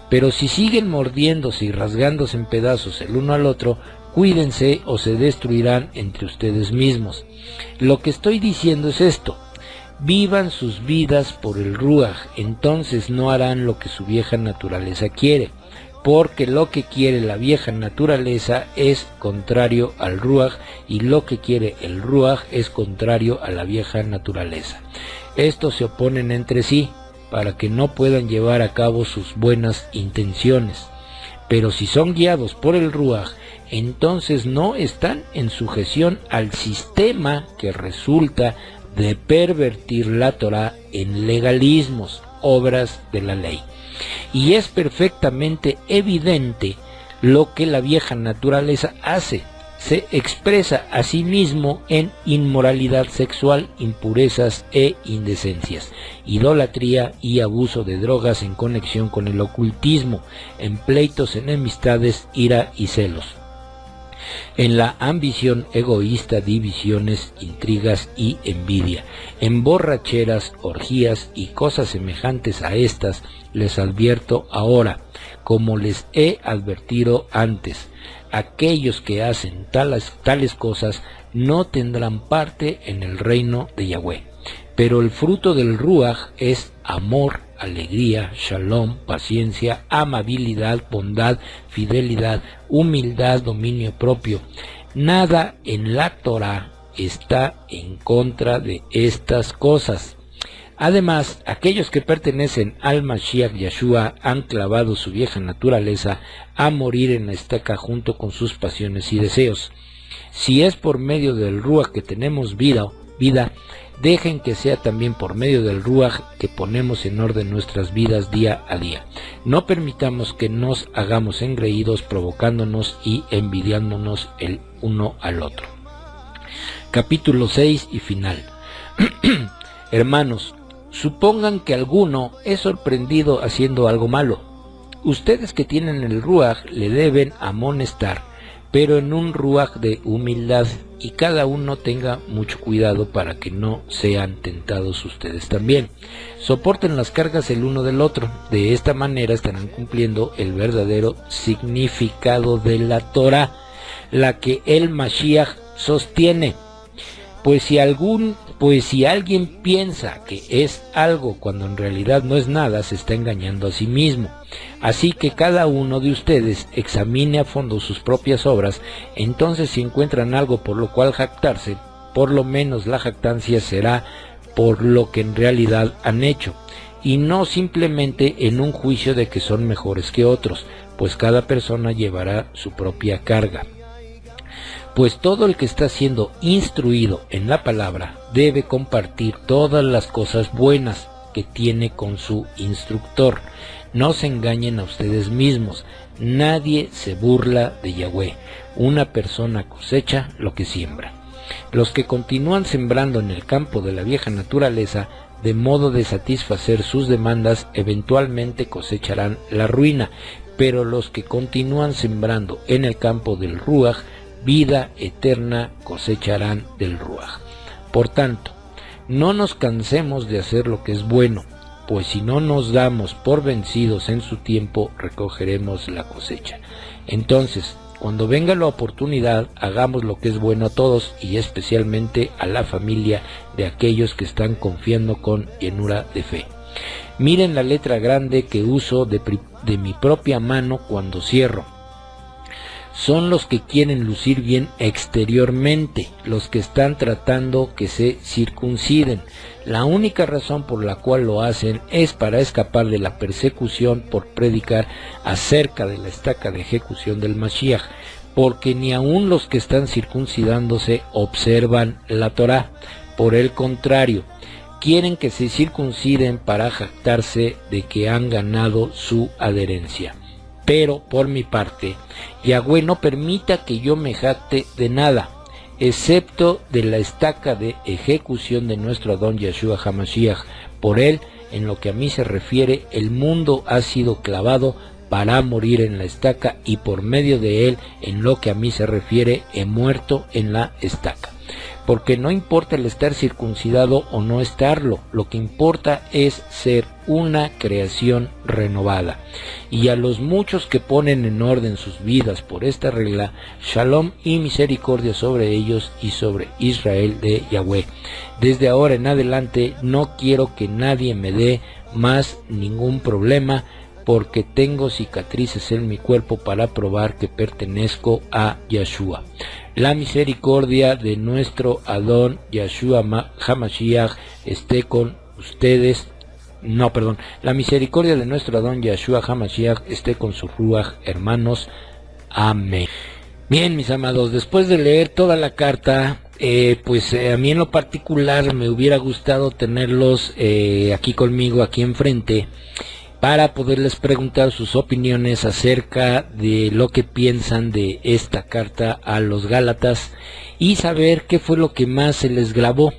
Pero si siguen mordiéndose y rasgándose en pedazos el uno al otro, cuídense o se destruirán entre ustedes mismos. Lo que estoy diciendo es esto: vivan sus vidas por el Ruaj, entonces no harán lo que su vieja naturaleza quiere, porque lo que quiere la vieja naturaleza es contrario al Ruaj, y lo que quiere el Ruaj es contrario a la vieja naturaleza. Estos se oponen entre sí, para que no puedan llevar a cabo sus buenas intenciones. Pero si son guiados por el Ruaj, entonces no están en sujeción al sistema que resulta de pervertir la Torá en legalismos, obras de la ley. Y es perfectamente evidente lo que la vieja naturaleza hace: se expresa a sí mismo en inmoralidad sexual, impurezas e indecencias, idolatría y abuso de drogas en conexión con el ocultismo, en pleitos, enemistades, ira y celos, en la ambición egoísta, divisiones, intrigas y envidia, en borracheras, orgías y cosas semejantes a estas. Les advierto ahora, como les he advertido antes: aquellos que hacen tales cosas no tendrán parte en el reino de Yahweh. Pero el fruto del Ruaj es amor, alegría, shalom, paciencia, amabilidad, bondad, fidelidad, humildad, dominio propio. Nada en la Torá está en contra de estas cosas. Además, aquellos que pertenecen al Mashiach Yahshua han clavado su vieja naturaleza a morir en la estaca junto con sus pasiones y deseos. Si es por medio del Ruaj que tenemos vida, dejen que sea también por medio del Ruaj que ponemos en orden nuestras vidas día a día. No permitamos que nos hagamos engreídos, provocándonos y envidiándonos el uno al otro. Capítulo 6 y final. Hermanos, supongan que alguno es sorprendido haciendo algo malo. Ustedes que tienen el Ruaj le deben amonestar, pero en un Ruaj de humildad, y cada uno tenga mucho cuidado para que no sean tentados ustedes también. Soporten las cargas el uno del otro. De esta manera estarán cumpliendo el verdadero significado de la Torá, la que el Mashiach sostiene. Pues si alguien piensa que es algo cuando en realidad no es nada, se está engañando a sí mismo. Así que cada uno de ustedes examine a fondo sus propias obras, entonces si encuentran algo por lo cual jactarse, por lo menos la jactancia será por lo que en realidad han hecho, y no simplemente en un juicio de que son mejores que otros, pues cada persona llevará su propia carga. Pues todo el que está siendo instruido en la palabra debe compartir todas las cosas buenas que tiene con su instructor. No se engañen a ustedes mismos, nadie se burla de Yahweh, una persona cosecha lo que siembra. Los que continúan sembrando en el campo de la vieja naturaleza, de modo de satisfacer sus demandas, eventualmente cosecharán la ruina, pero los que continúan sembrando en el campo del Ruaj, vida eterna, cosecharán del Ruaj. Por tanto, no nos cansemos de hacer lo que es bueno, pues si no nos damos por vencidos en su tiempo, recogeremos la cosecha. Entonces, cuando venga la oportunidad, hagamos lo que es bueno a todos y especialmente a la familia de aquellos que están confiando con llenura de fe. Miren la letra grande que uso de mi propia mano cuando cierro. Son los que quieren lucir bien exteriormente, los que están tratando que se circunciden. La única razón por la cual lo hacen es para escapar de la persecución por predicar acerca de la estaca de ejecución del Mashiach, porque ni aun los que están circuncidándose observan la Torá. Por el contrario, quieren que se circunciden para jactarse de que han ganado su adherencia. Pero, por mi parte, Yahweh no permita que yo me jacte de nada, excepto de la estaca de ejecución de nuestro Adón Yeshua HaMashiach. Por él, en lo que a mí se refiere, el mundo ha sido clavado para morir en la estaca, y por medio de él, en lo que a mí se refiere, he muerto en la estaca. Porque no importa el estar circuncidado o no estarlo, lo que importa es ser una creación renovada. Y a los muchos que ponen en orden sus vidas por esta regla, shalom y misericordia sobre ellos y sobre Israel de Yahweh. Desde ahora en adelante no quiero que nadie me dé más ningún problema, porque tengo cicatrices en mi cuerpo para probar que pertenezco a Yeshua. La misericordia de nuestro Adón Yeshua HaMashiach esté con ustedes. La misericordia de nuestro Adón Yeshua HaMashiach esté con su Ruaj, hermanos. Amén. Bien, mis amados, después de leer toda la carta, a mí en lo particular me hubiera gustado tenerlos aquí conmigo, aquí enfrente, para poderles preguntar sus opiniones acerca de lo que piensan de esta carta a los Gálatas y saber qué fue lo que más se les grabó,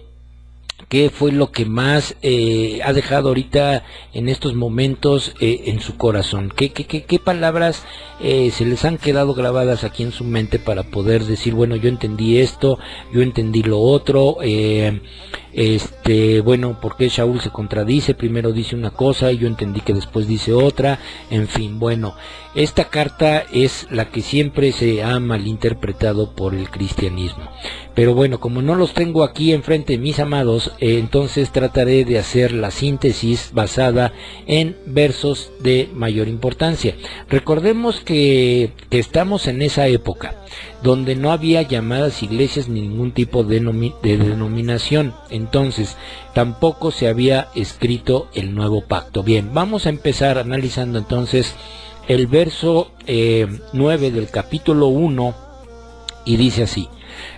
qué fue lo que más ha dejado ahorita en estos momentos en su corazón, qué palabras se les han quedado grabadas aquí en su mente para poder decir, bueno, yo entendí esto, yo entendí lo otro, ¿por qué Shaul se contradice? Primero dice una cosa y yo entendí que después dice otra. En fin, bueno, esta carta es la que siempre se ha malinterpretado por el cristianismo. Pero bueno, como no los tengo aquí enfrente, mis amados, entonces trataré de hacer la síntesis basada en versos de mayor importancia. Recordemos que estamos en esa época donde no había llamadas iglesias ni ningún tipo de denominación. Entonces tampoco se había escrito el nuevo pacto. Bien, vamos a empezar analizando entonces el verso 9 del capítulo 1, y dice así: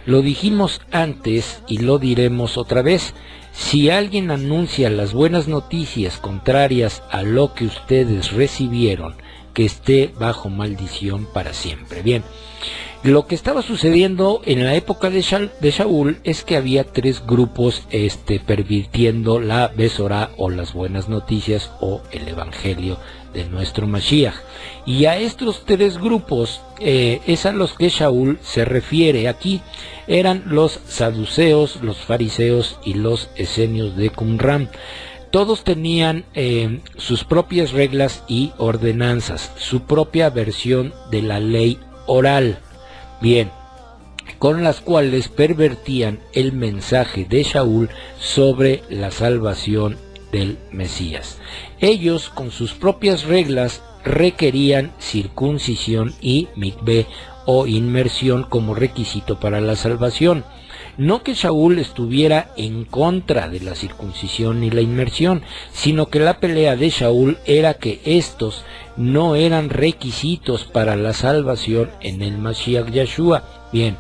lo dijimos antes y lo diremos otra vez, si alguien anuncia las buenas noticias contrarias a lo que ustedes recibieron, que esté bajo maldición para siempre. Bien, lo que estaba sucediendo en la época de Shaul es que había tres grupos pervirtiendo la Besorá, o las buenas noticias, o el evangelio de nuestro Mashiach. Y a estos tres grupos es a los que Shaul se refiere aquí. Eran los saduceos, los fariseos y los esenios de Qumran. Todos tenían sus propias reglas y ordenanzas, su propia versión de la ley oral. Bien, con las cuales pervertían el mensaje de Shaul sobre la salvación del Mesías. Ellos, con sus propias reglas, requerían circuncisión y mikvé, o inmersión, como requisito para la salvación. No que Shaul estuviera en contra de la circuncisión y la inmersión, sino que la pelea de Shaul era que estos no eran requisitos para la salvación en el Mashiach Yeshua. Bien,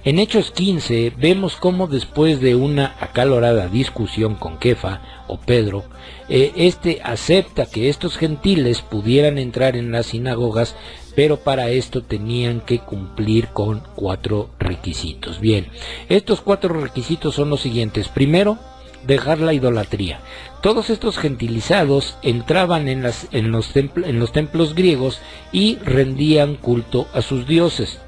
En Hechos 15 vemos cómo después de una acalorada discusión con Kefa o Pedro, este acepta que estos gentiles pudieran entrar en las sinagogas, pero para esto tenían que cumplir con 4 requisitos. Bien, estos 4 requisitos son los siguientes. Primero, dejar la idolatría. Todos estos gentilizados entraban en los templos griegos y rendían culto a sus dioses.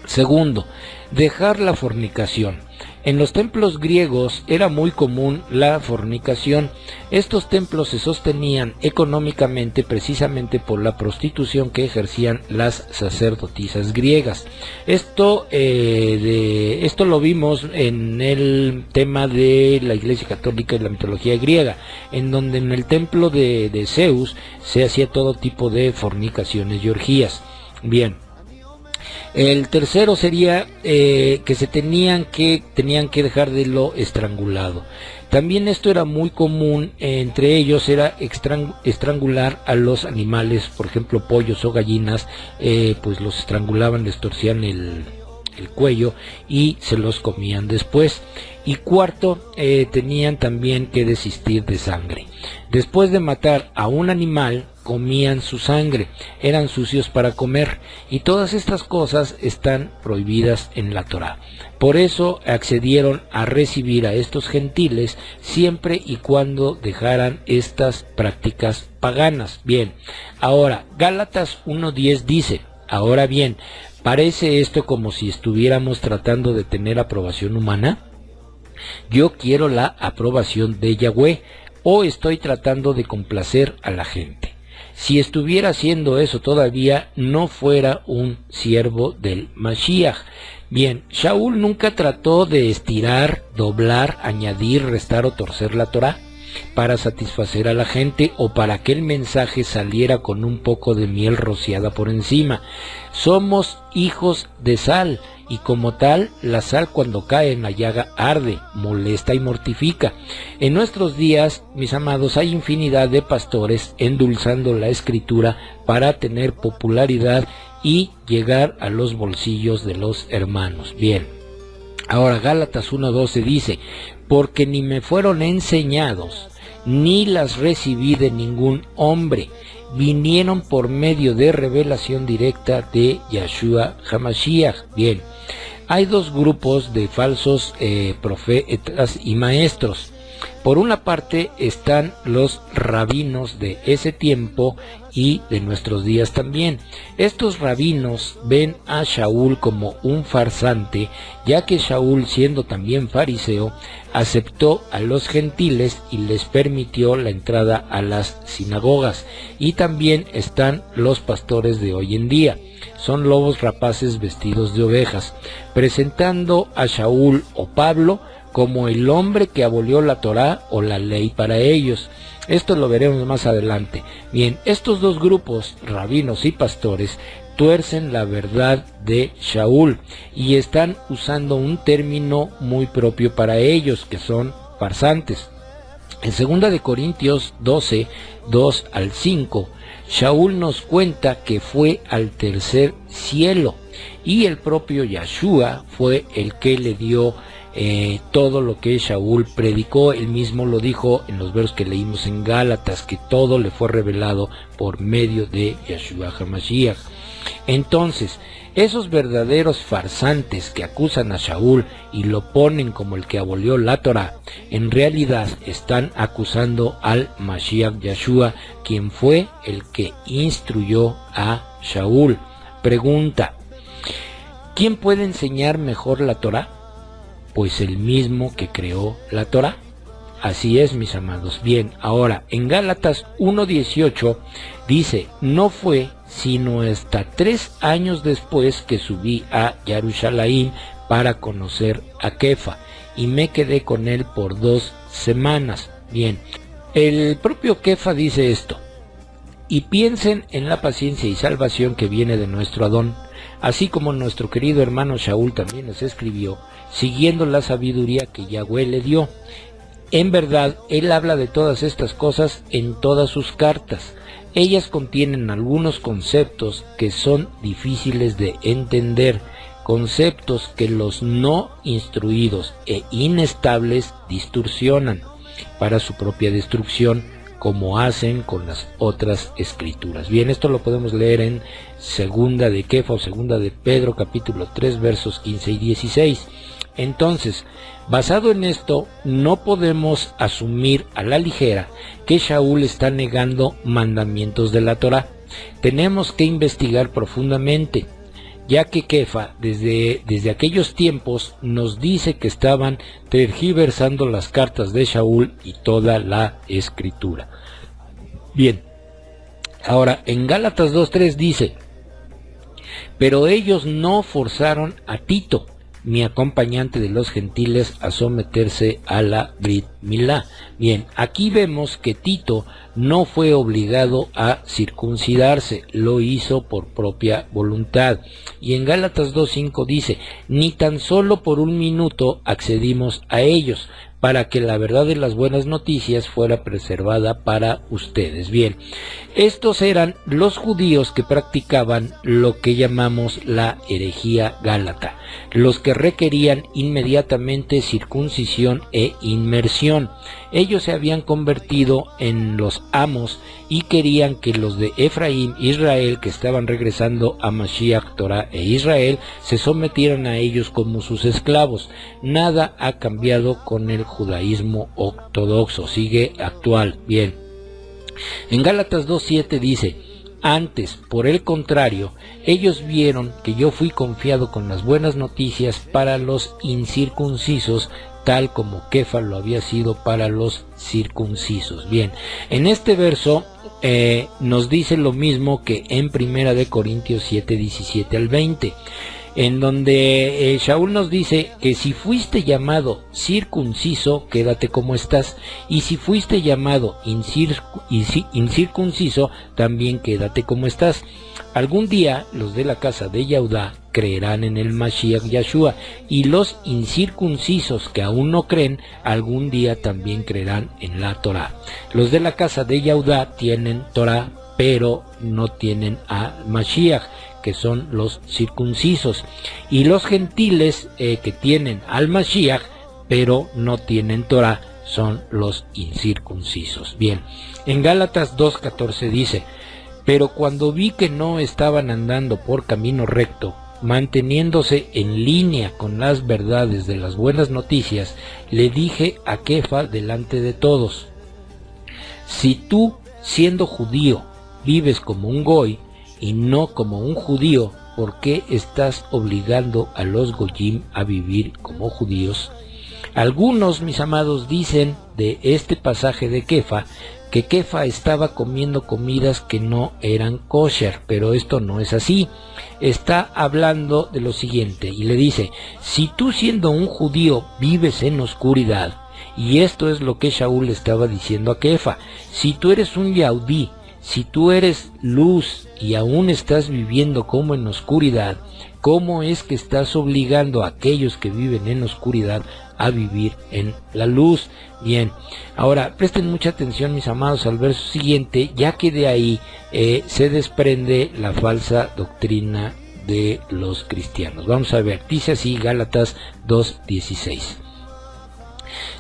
Segundo, dejar la fornicación. En los templos griegos era muy común la fornicación. Estos templos se sostenían económicamente precisamente por la prostitución que ejercían las sacerdotisas griegas. Esto lo vimos en el tema de la Iglesia Católica y la mitología griega, en donde en el templo de Zeus se hacía todo tipo de fornicaciones y orgías. Bien. El tercero sería que tenían que dejar de lo estrangulado. También esto era muy común, entre ellos era estrangular a los animales, por ejemplo pollos o gallinas, pues los estrangulaban, les torcían el cuello y se los comían después. Y cuarto, tenían también que desistir de sangre. Después de matar a un animal, comían su sangre, eran sucios para comer, y todas estas cosas están prohibidas en la Torá. Por eso accedieron a recibir a estos gentiles siempre y cuando dejaran estas prácticas paganas. Bien, ahora Gálatas 1:10 dice: ahora bien, ¿parece esto como si estuviéramos tratando de tener aprobación humana? Yo quiero la aprobación de Yahweh, o estoy tratando de complacer a la gente. Si estuviera haciendo eso todavía no fuera un siervo del Mashiach. Bien, Shaul nunca trató de estirar, doblar, añadir, restar o torcer la Torá para satisfacer a la gente o para que el mensaje saliera con un poco de miel rociada por encima. Somos hijos de sal, y como tal, la sal cuando cae en la llaga arde, molesta y mortifica. En nuestros días, mis amados, hay infinidad de pastores endulzando la escritura para tener popularidad y llegar a los bolsillos de los hermanos. Bien, ahora Gálatas 1:12 dice: porque ni me fueron enseñados, ni las recibí de ningún hombre, vinieron por medio de revelación directa de Yahshua HaMashiach. Bien, hay 2 grupos de falsos profetas y maestros. Por una parte están los rabinos de ese tiempo y de nuestros días también. Estos rabinos ven a Shaul como un farsante, ya que Shaul, siendo también fariseo, aceptó a los gentiles y les permitió la entrada a las sinagogas. Y también están los pastores de hoy en día. Son lobos rapaces vestidos de ovejas, presentando a Shaul o Pablo como el hombre que abolió la Torá o la ley para ellos. Esto lo veremos más adelante. Bien, estos 2 grupos, rabinos y pastores, tuercen la verdad de Shaul y están usando un término muy propio para ellos, que son farsantes. En 2 Corintios 12, 2 al 5, Shaul nos cuenta que fue al tercer cielo y el propio Yahshua fue el que le dio todo lo que Shaul predicó. Él mismo lo dijo en los versos que leímos en Gálatas, que todo le fue revelado por medio de Yahshua HaMashiach. Entonces, esos verdaderos farsantes que acusan a Shaul y lo ponen como el que abolió la Torá, en realidad están acusando al Mashiach Yahshua, quien fue el que instruyó a Shaul. Pregunta: ¿quién puede enseñar mejor la Torá? Pues el mismo que creó la Torá. Así es, mis amados. Bien, ahora en Gálatas 1:18 dice: no fue sino hasta 3 años después que subí a Jerusalén para conocer a Kefa, y me quedé con él por 2 semanas. Bien, el propio Kefa dice esto: y piensen en la paciencia y salvación que viene de nuestro Adón, así como nuestro querido hermano Shaul también nos escribió, siguiendo la sabiduría que Yahweh le dio. En verdad, él habla de todas estas cosas en todas sus cartas. Ellas contienen algunos conceptos que son difíciles de entender, conceptos que los no instruidos e inestables distorsionan para su propia destrucción, como hacen con las otras escrituras. Bien, esto lo podemos leer en segunda de Kefa o segunda de Pedro, capítulo 3, versos 15 y 16. Entonces, basado en esto, no podemos asumir a la ligera que Shaul está negando mandamientos de la Torá. Tenemos que investigar profundamente, ya que Kefa desde aquellos tiempos nos dice que estaban tergiversando las cartas de Shaul y toda la escritura. Bien, ahora en Gálatas 2:3 dice: pero ellos no forzaron a Tito, mi acompañante de los gentiles, a someterse a la Brit Milá. Bien, aquí vemos que Tito no fue obligado a circuncidarse, lo hizo por propia voluntad. Y en Gálatas 2:5 dice: ni tan solo por un minuto accedimos a ellos, para que la verdad de las buenas noticias fuera preservada para ustedes. Bien, estos eran los judíos que practicaban lo que llamamos la herejía gálata, los que requerían inmediatamente circuncisión e inmersión. Ellos se habían convertido en los amos y querían que los de Efraín, Israel, que estaban regresando a Mashiach, Torah e Israel, se sometieran a ellos como sus esclavos. Nada ha cambiado con el judaísmo ortodoxo, sigue actual. Bien, en Gálatas 2:7 dice: antes, por el contrario, ellos vieron que yo fui confiado con las buenas noticias para los incircuncisos, tal como Kefa lo había sido para los circuncisos. Bien, en este verso nos dice lo mismo que en Primera de Corintios 7:17 al 20, en donde Shaul nos dice que si fuiste llamado circunciso, quédate como estás, y si fuiste llamado incircunciso, también quédate como estás. Algún día los de la casa de Yehudá creerán en el Mashiach Yahshua, y los incircuncisos que aún no creen, algún día también creerán en la Torá. Los de la casa de Yehudá tienen Torá, pero no tienen a Mashiach, que son los circuncisos, y los gentiles que tienen al Mashiach, pero no tienen Torá, son los incircuncisos. Bien, en Gálatas 2:14 dice: pero cuando vi que no estaban andando por camino recto, manteniéndose en línea con las verdades de las buenas noticias, le dije a Kefa delante de todos: si tú, siendo judío, vives como un goy y no como un judío, ¿por qué estás obligando a los goyim a vivir como judíos? Algunos, mis amados, dicen de este pasaje de Kefa que Kefa estaba comiendo comidas que no eran kosher, pero esto no es así. Está hablando de lo siguiente y le dice: si tú, siendo un judío, vives en oscuridad, y esto es lo que Shaul estaba diciendo a Kefa: si tú eres un Yahudí, si tú eres luz y aún estás viviendo como en oscuridad, ¿cómo es que estás obligando a aquellos que viven en oscuridad a vivir en la luz? Bien, ahora presten mucha atención, mis amados, al verso siguiente, ya que de ahí se desprende la falsa doctrina de los cristianos. Vamos a ver, dice así Gálatas 2:16.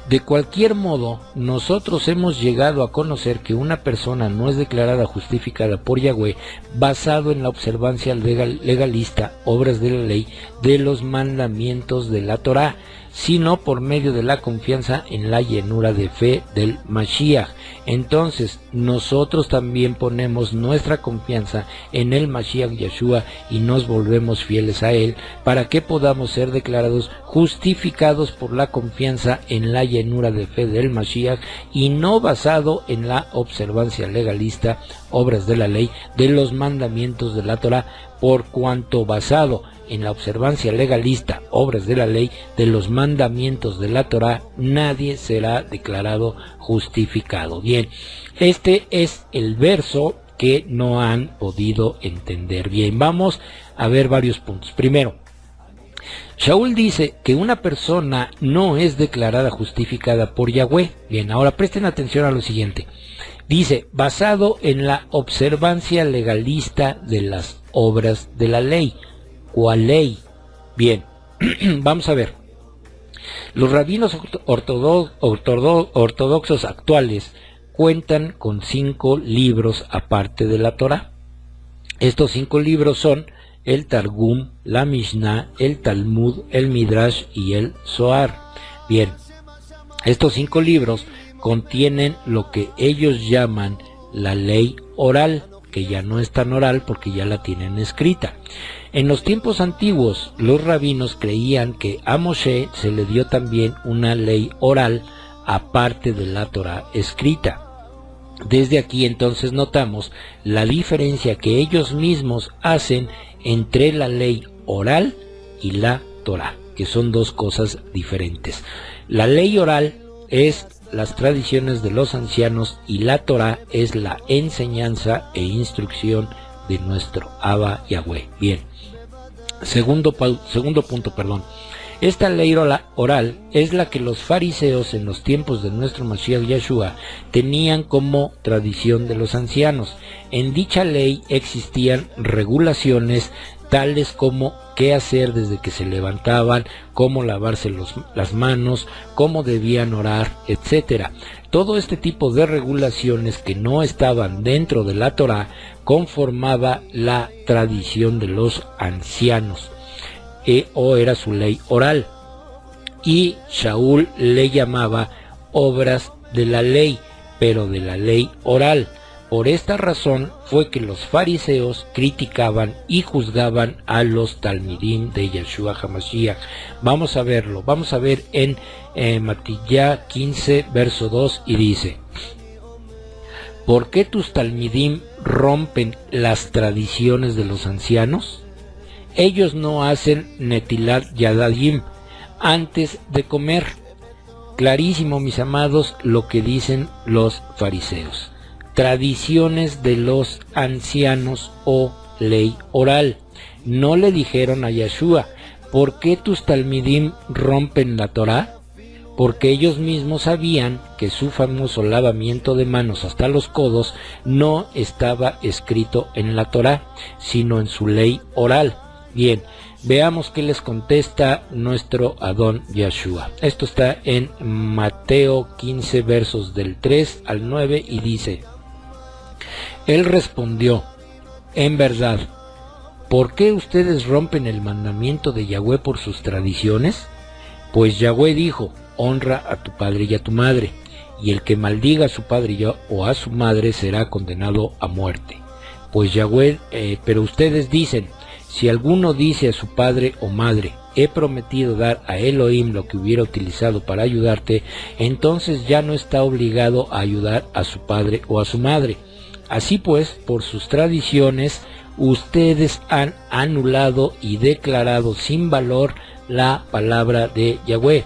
De cualquier modo, nosotros hemos llegado a conocer que una persona no es declarada justificada por Yahweh basado en la observancia legalista, obras de la ley, de los mandamientos de la Torá, sino por medio de la confianza en la llenura de fe del Mashiach. Entonces, nosotros también ponemos nuestra confianza en el Mashiach Yeshua y nos volvemos fieles a él, para que podamos ser declarados justificados por la confianza en la llenura de fe del Mashiach, y no basado en la observancia legalista, obras de la ley, de los mandamientos de la Torá, por cuanto basado en la observancia legalista, obras de la ley, de los mandamientos de la Torá, nadie será declarado justificado. Bien, este es el verso que no han podido entender. Bien, vamos a ver varios puntos. Primero, Shaul dice que una persona no es declarada justificada por Yahweh. Bien, ahora presten atención a lo siguiente. Dice, basado en la observancia legalista de las obras de la ley. ¿Cuál ley? Bien, vamos a ver. Los rabinos ortodoxos actuales cuentan con 5 libros aparte de la Torá. Estos 5 libros son el Targum, la Mishnah, el Talmud, el Midrash y el Zohar. Bien, estos 5 libros contienen lo que ellos llaman la ley oral, que ya no es tan oral porque ya la tienen escrita. En los tiempos antiguos, los rabinos creían que a Moshe se le dio también una ley oral aparte de la Torá escrita. Desde aquí entonces notamos la diferencia que ellos mismos hacen entre la ley oral y la Torá, que son 2 cosas diferentes. La ley oral es las tradiciones de los ancianos y la Torá es la enseñanza e instrucción de nuestro Abba Yahweh. Bien, segundo punto. Esta ley oral es la que los fariseos en los tiempos de nuestro Mashiach Yeshua tenían como tradición de los ancianos. En dicha ley existían regulaciones tales como qué hacer desde que se levantaban, cómo lavarse las manos, cómo debían orar, etc. Todo este tipo de regulaciones que no estaban dentro de la Torá conformaba la tradición de los ancianos, o era su ley oral, y Shaul le llamaba obras de la ley, pero de la ley oral. Por esta razón fue que los fariseos criticaban y juzgaban a los talmidim de Yeshua HaMashiach. Vamos a verlo, vamos a ver en Matillá 15, verso 2, y dice: ¿por qué tus talmidim rompen las tradiciones de los ancianos? Ellos no hacen netilat yadayim antes de comer. Clarísimo, mis amados, lo que dicen los fariseos. Tradiciones de los ancianos o ley oral. No le dijeron a Yeshua: ¿por qué tus talmidim rompen la Torá? Porque ellos mismos sabían que su famoso lavamiento de manos hasta los codos no estaba escrito en la Torá, sino en su ley oral. Bien, veamos qué les contesta nuestro Adón Yeshua. Esto está en Mateo 15, versos del 3 al 9, y dice: Él respondió: en verdad, ¿por qué ustedes rompen el mandamiento de Yahweh por sus tradiciones? Pues Yahweh dijo: honra a tu padre y a tu madre, y el que maldiga a su padre o a su madre será condenado a muerte. Pues Yahweh, pero ustedes dicen: si alguno dice a su padre o madre: he prometido dar a Elohim lo que hubiera utilizado para ayudarte, entonces ya no está obligado a ayudar a su padre o a su madre. Así pues, por sus tradiciones, ustedes han anulado y declarado sin valor la palabra de Yahweh.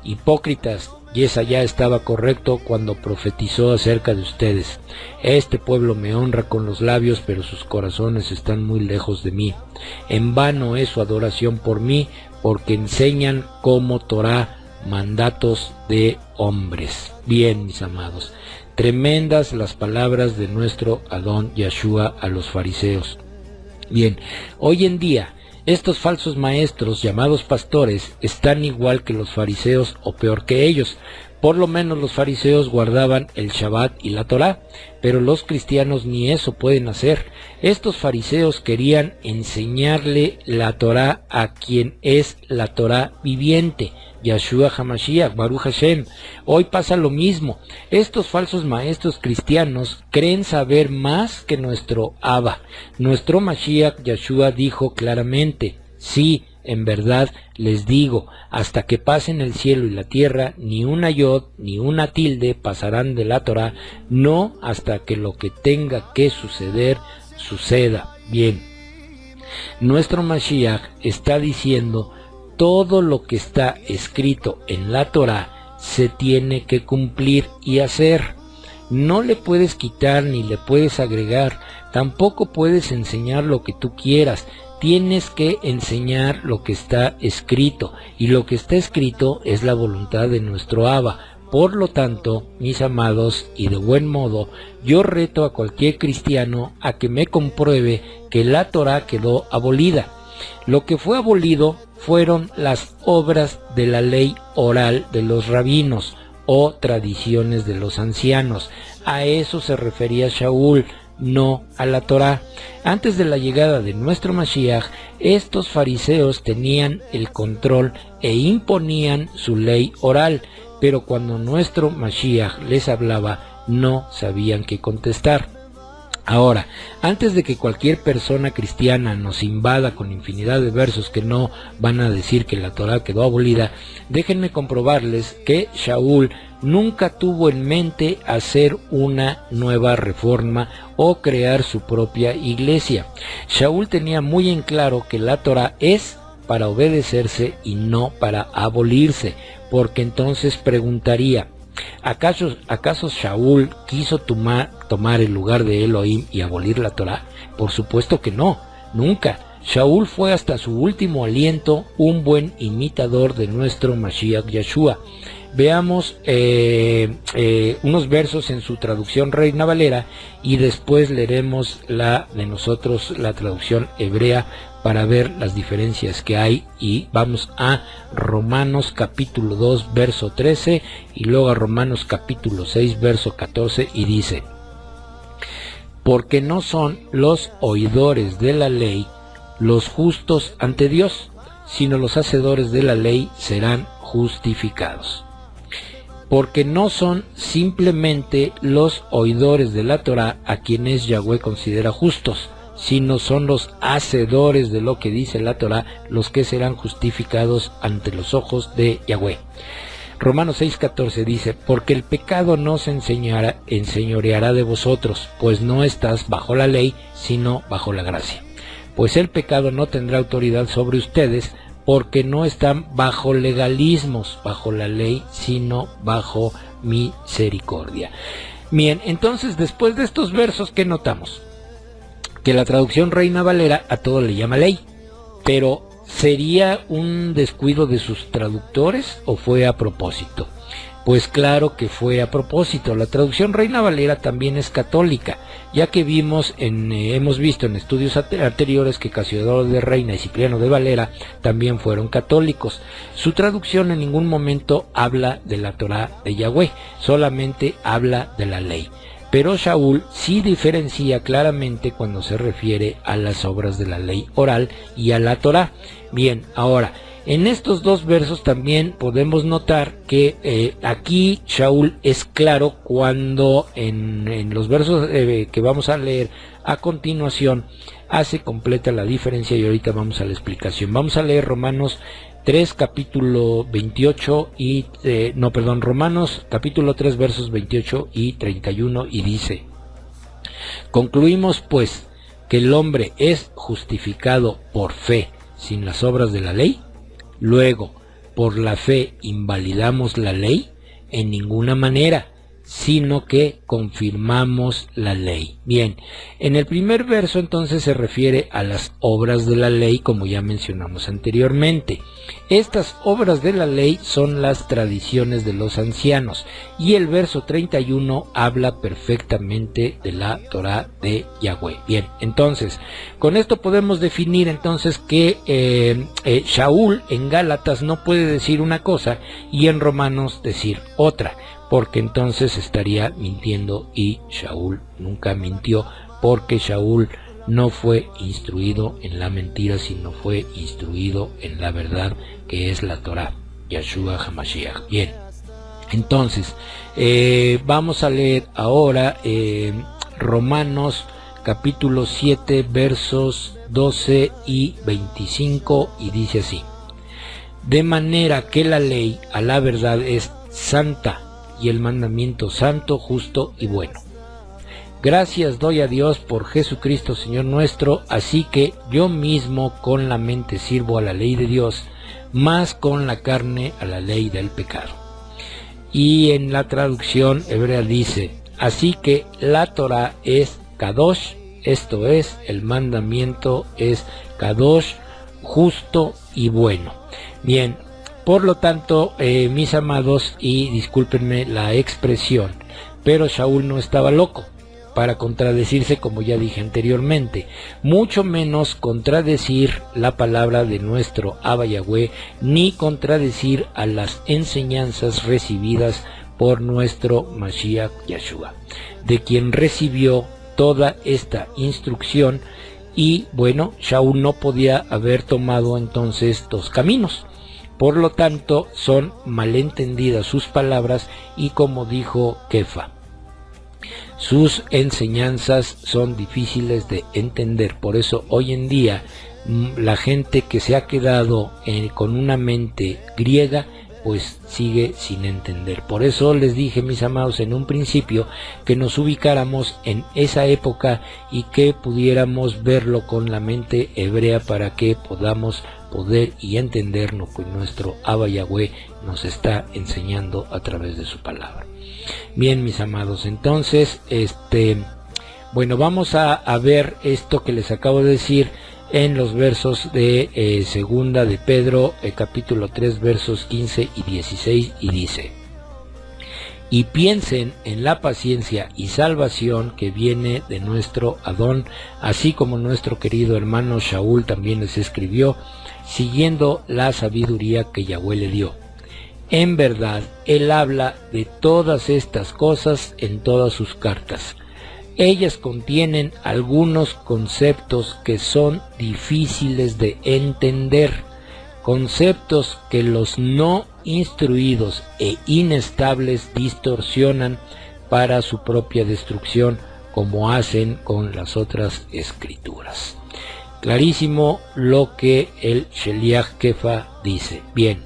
Hipócritas, Yesaya estaba correcto cuando profetizó acerca de ustedes. Este pueblo me honra con los labios, pero sus corazones están muy lejos de mí. En vano es su adoración por mí, porque enseñan como Torá mandatos de hombres. Bien, mis amados, tremendas las palabras de nuestro Adón Yeshua a los fariseos. Bien, hoy en día estos falsos maestros llamados pastores están igual que los fariseos o peor que ellos. Por lo menos los fariseos guardaban el Shabbat y la Torá, pero los cristianos ni eso pueden hacer. Estos fariseos querían enseñarle la Torá a quien es la Torá viviente, Yeshua HaMashiach, Baruch Hashem. Hoy pasa lo mismo. Estos falsos maestros cristianos creen saber más que nuestro Abba. Nuestro Mashiach Yeshua dijo claramente: sí, en verdad les digo, hasta que pasen el cielo y la tierra, ni una yod ni una tilde pasarán de la Torá, no hasta que lo que tenga que suceder, suceda. Bien, nuestro Mashiach está diciendo: todo lo que está escrito en la Torá se tiene que cumplir y hacer. No le puedes quitar ni le puedes agregar, tampoco puedes enseñar lo que tú quieras. Tienes que enseñar lo que está escrito, y lo que está escrito es la voluntad de nuestro Abba. Por lo tanto, mis amados, y de buen modo, yo reto a cualquier cristiano a que me compruebe que la Torá quedó abolida. Lo que fue abolido fueron las obras de la ley oral de los rabinos o tradiciones de los ancianos. A eso se refería Shaul, no a la Torá. Antes de la llegada de nuestro Mashiach, estos fariseos tenían el control e imponían su ley oral, pero cuando nuestro Mashiach les hablaba, no sabían qué contestar. Ahora, antes de que cualquier persona cristiana nos invada con infinidad de versos que no van a decir que la Torá quedó abolida, déjenme comprobarles que Shaul nunca tuvo en mente hacer una nueva reforma o crear su propia iglesia. Shaul tenía muy en claro que la Torá es para obedecerse y no para abolirse, porque entonces preguntaría, ¿Acaso Shaul quiso tomar el lugar de Elohim y abolir la Torá? Por supuesto que no, nunca. Shaul fue hasta su último aliento un buen imitador de nuestro Mashiach Yeshua. Veamos unos versos en su traducción Reina Valera y después leeremos la traducción hebrea para ver las diferencias que hay, y vamos a Romanos capítulo 2 verso 13 y luego a Romanos capítulo 6 verso 14, y dice: porque no son los oidores de la ley los justos ante Dios, sino los hacedores de la ley serán justificados. Porque no son simplemente los oidores de la Torá a quienes Yahweh considera justos, sino son los hacedores de lo que dice la Torá los que serán justificados ante los ojos de Yahweh. Romanos 6:14 dice: porque el pecado no se enseñoreará de vosotros, pues no estás bajo la ley, sino bajo la gracia. Pues el pecado no tendrá autoridad sobre ustedes, porque no están bajo legalismos, bajo la ley, sino bajo misericordia. Bien, entonces después de estos versos, ¿qué notamos? Que la traducción Reina Valera a todo le llama ley, pero ¿sería un descuido de sus traductores o fue a propósito? Pues claro que fue a propósito. La traducción Reina Valera también es católica, ya que hemos visto en estudios anteriores que Casiodoro de Reina y Cipriano de Valera también fueron católicos. Su traducción en ningún momento habla de la Torá de Yahweh, solamente habla de la ley. Pero Shaul sí diferencia claramente cuando se refiere a las obras de la ley oral y a la Torá. Bien, ahora, en estos dos versos también podemos notar que aquí Shaul es claro cuando en los versos que vamos a leer a continuación hace completa la diferencia, y ahorita vamos a la explicación. Vamos a leer Romanos 3 capítulo 28 Romanos capítulo 3 versos 28 y 31, y dice: concluimos pues que el hombre es justificado por fe sin las obras de la ley. Luego, ¿por la fe invalidamos la ley? En ninguna manera, sino que confirmamos la ley. Bien, en el primer verso entonces se refiere a las obras de la ley, como ya mencionamos anteriormente. Estas obras de la ley son las tradiciones de los ancianos, y el verso 31 habla perfectamente de la Torá de Yahweh. Bien, entonces, con esto podemos definir entonces que Shaul en Gálatas no puede decir una cosa y en Romanos decir otra, porque entonces estaría mintiendo, y Shaul nunca mintió, porque Shaul no fue instruido en la mentira, sino fue instruido en la verdad, que es la Torá, Yeshua HaMashiach. Bien, entonces vamos a leer ahora Romanos capítulo 7 versos 12 y 25, y dice así: de manera que la ley a la verdad es santa, y el mandamiento santo, justo y bueno. Gracias doy a Dios por Jesucristo Señor nuestro, así que yo mismo con la mente sirvo a la ley de Dios, más con la carne a la ley del pecado. Y en la traducción hebrea dice: así que la Torá es Kadosh, esto es, el mandamiento es Kadosh, justo y bueno. Bien, por lo tanto, mis amados, y discúlpenme la expresión, pero Shaul no estaba loco. para contradecirse, como ya dije anteriormente, mucho menos contradecir la palabra de nuestro Abba Yahweh, ni contradecir a las enseñanzas recibidas por nuestro Mashiach Yeshua, de quien recibió toda esta instrucción. Y bueno, Shaul no podía haber tomado entonces estos caminos. Por lo tanto, son malentendidas sus palabras y, como dijo Kefa, sus enseñanzas son difíciles de entender. Por eso hoy en día la gente que se ha quedado con una mente griega, pues sigue sin entender. Por eso les dije, mis amados, en un principio, que nos ubicáramos en esa época y que pudiéramos verlo con la mente hebrea para que podamos poder y entender lo que nuestro Abba Yahweh nos está enseñando a través de su palabra. Bien, mis amados, entonces, bueno, vamos a ver esto que les acabo de decir en los versos de segunda de Pedro, capítulo 3, versos 15 y 16, y dice: y piensen en la paciencia y salvación que viene de nuestro Adón, así como nuestro querido hermano Shaul también les escribió, siguiendo la sabiduría que Yahweh le dio. En verdad, él habla de todas estas cosas en todas sus cartas. Ellas contienen algunos conceptos que son difíciles de entender, conceptos que los no instruidos e inestables distorsionan para su propia destrucción, como hacen con las otras escrituras. Clarísimo lo que el Sheliach Kefa dice. Bien,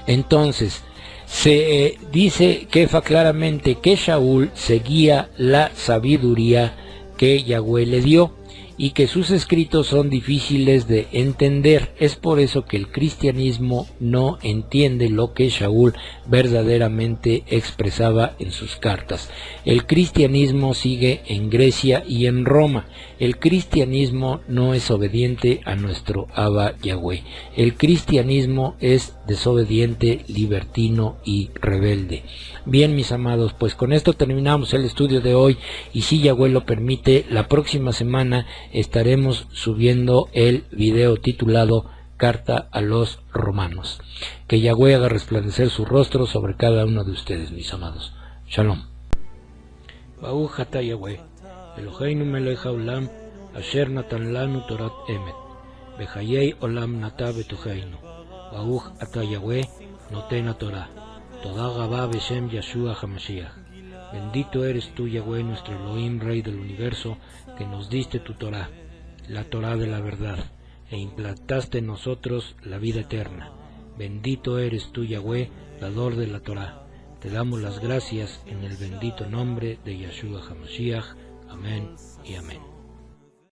entonces, se dice Kefa claramente que Shaul seguía la sabiduría que Yahweh le dio y que sus escritos son difíciles de entender. Es por eso que el cristianismo no entiende lo que Shaul verdaderamente expresaba en sus cartas. El cristianismo sigue en Grecia y en Roma. El cristianismo no es obediente a nuestro Abba Yahweh. El cristianismo es desobediente, libertino y rebelde. Bien, mis amados, pues con esto terminamos el estudio de hoy, y si Yahweh lo permite, la próxima semana estaremos subiendo el video titulado Carta a los Romanos. Que Yahweh haga resplandecer su rostro sobre cada uno de ustedes, mis amados. Shalom. Baruch atah Yahweh, Eloheinu melech haolam, asher natan lanu torat emet, bechayei olam nata betocheinu. Baruch atah Yahweh, noten haTorah. Toda Gabá Beshem Yeshua HaMashiach. Bendito eres tú, Yahweh, nuestro Elohim, Rey del universo, que nos diste tu Torah, la Torah de la verdad, e implantaste en nosotros la vida eterna. Bendito eres tú, Yahweh, dador de la Torah. Te damos las gracias en el bendito nombre de Yeshua HaMashiach. Amén y amén.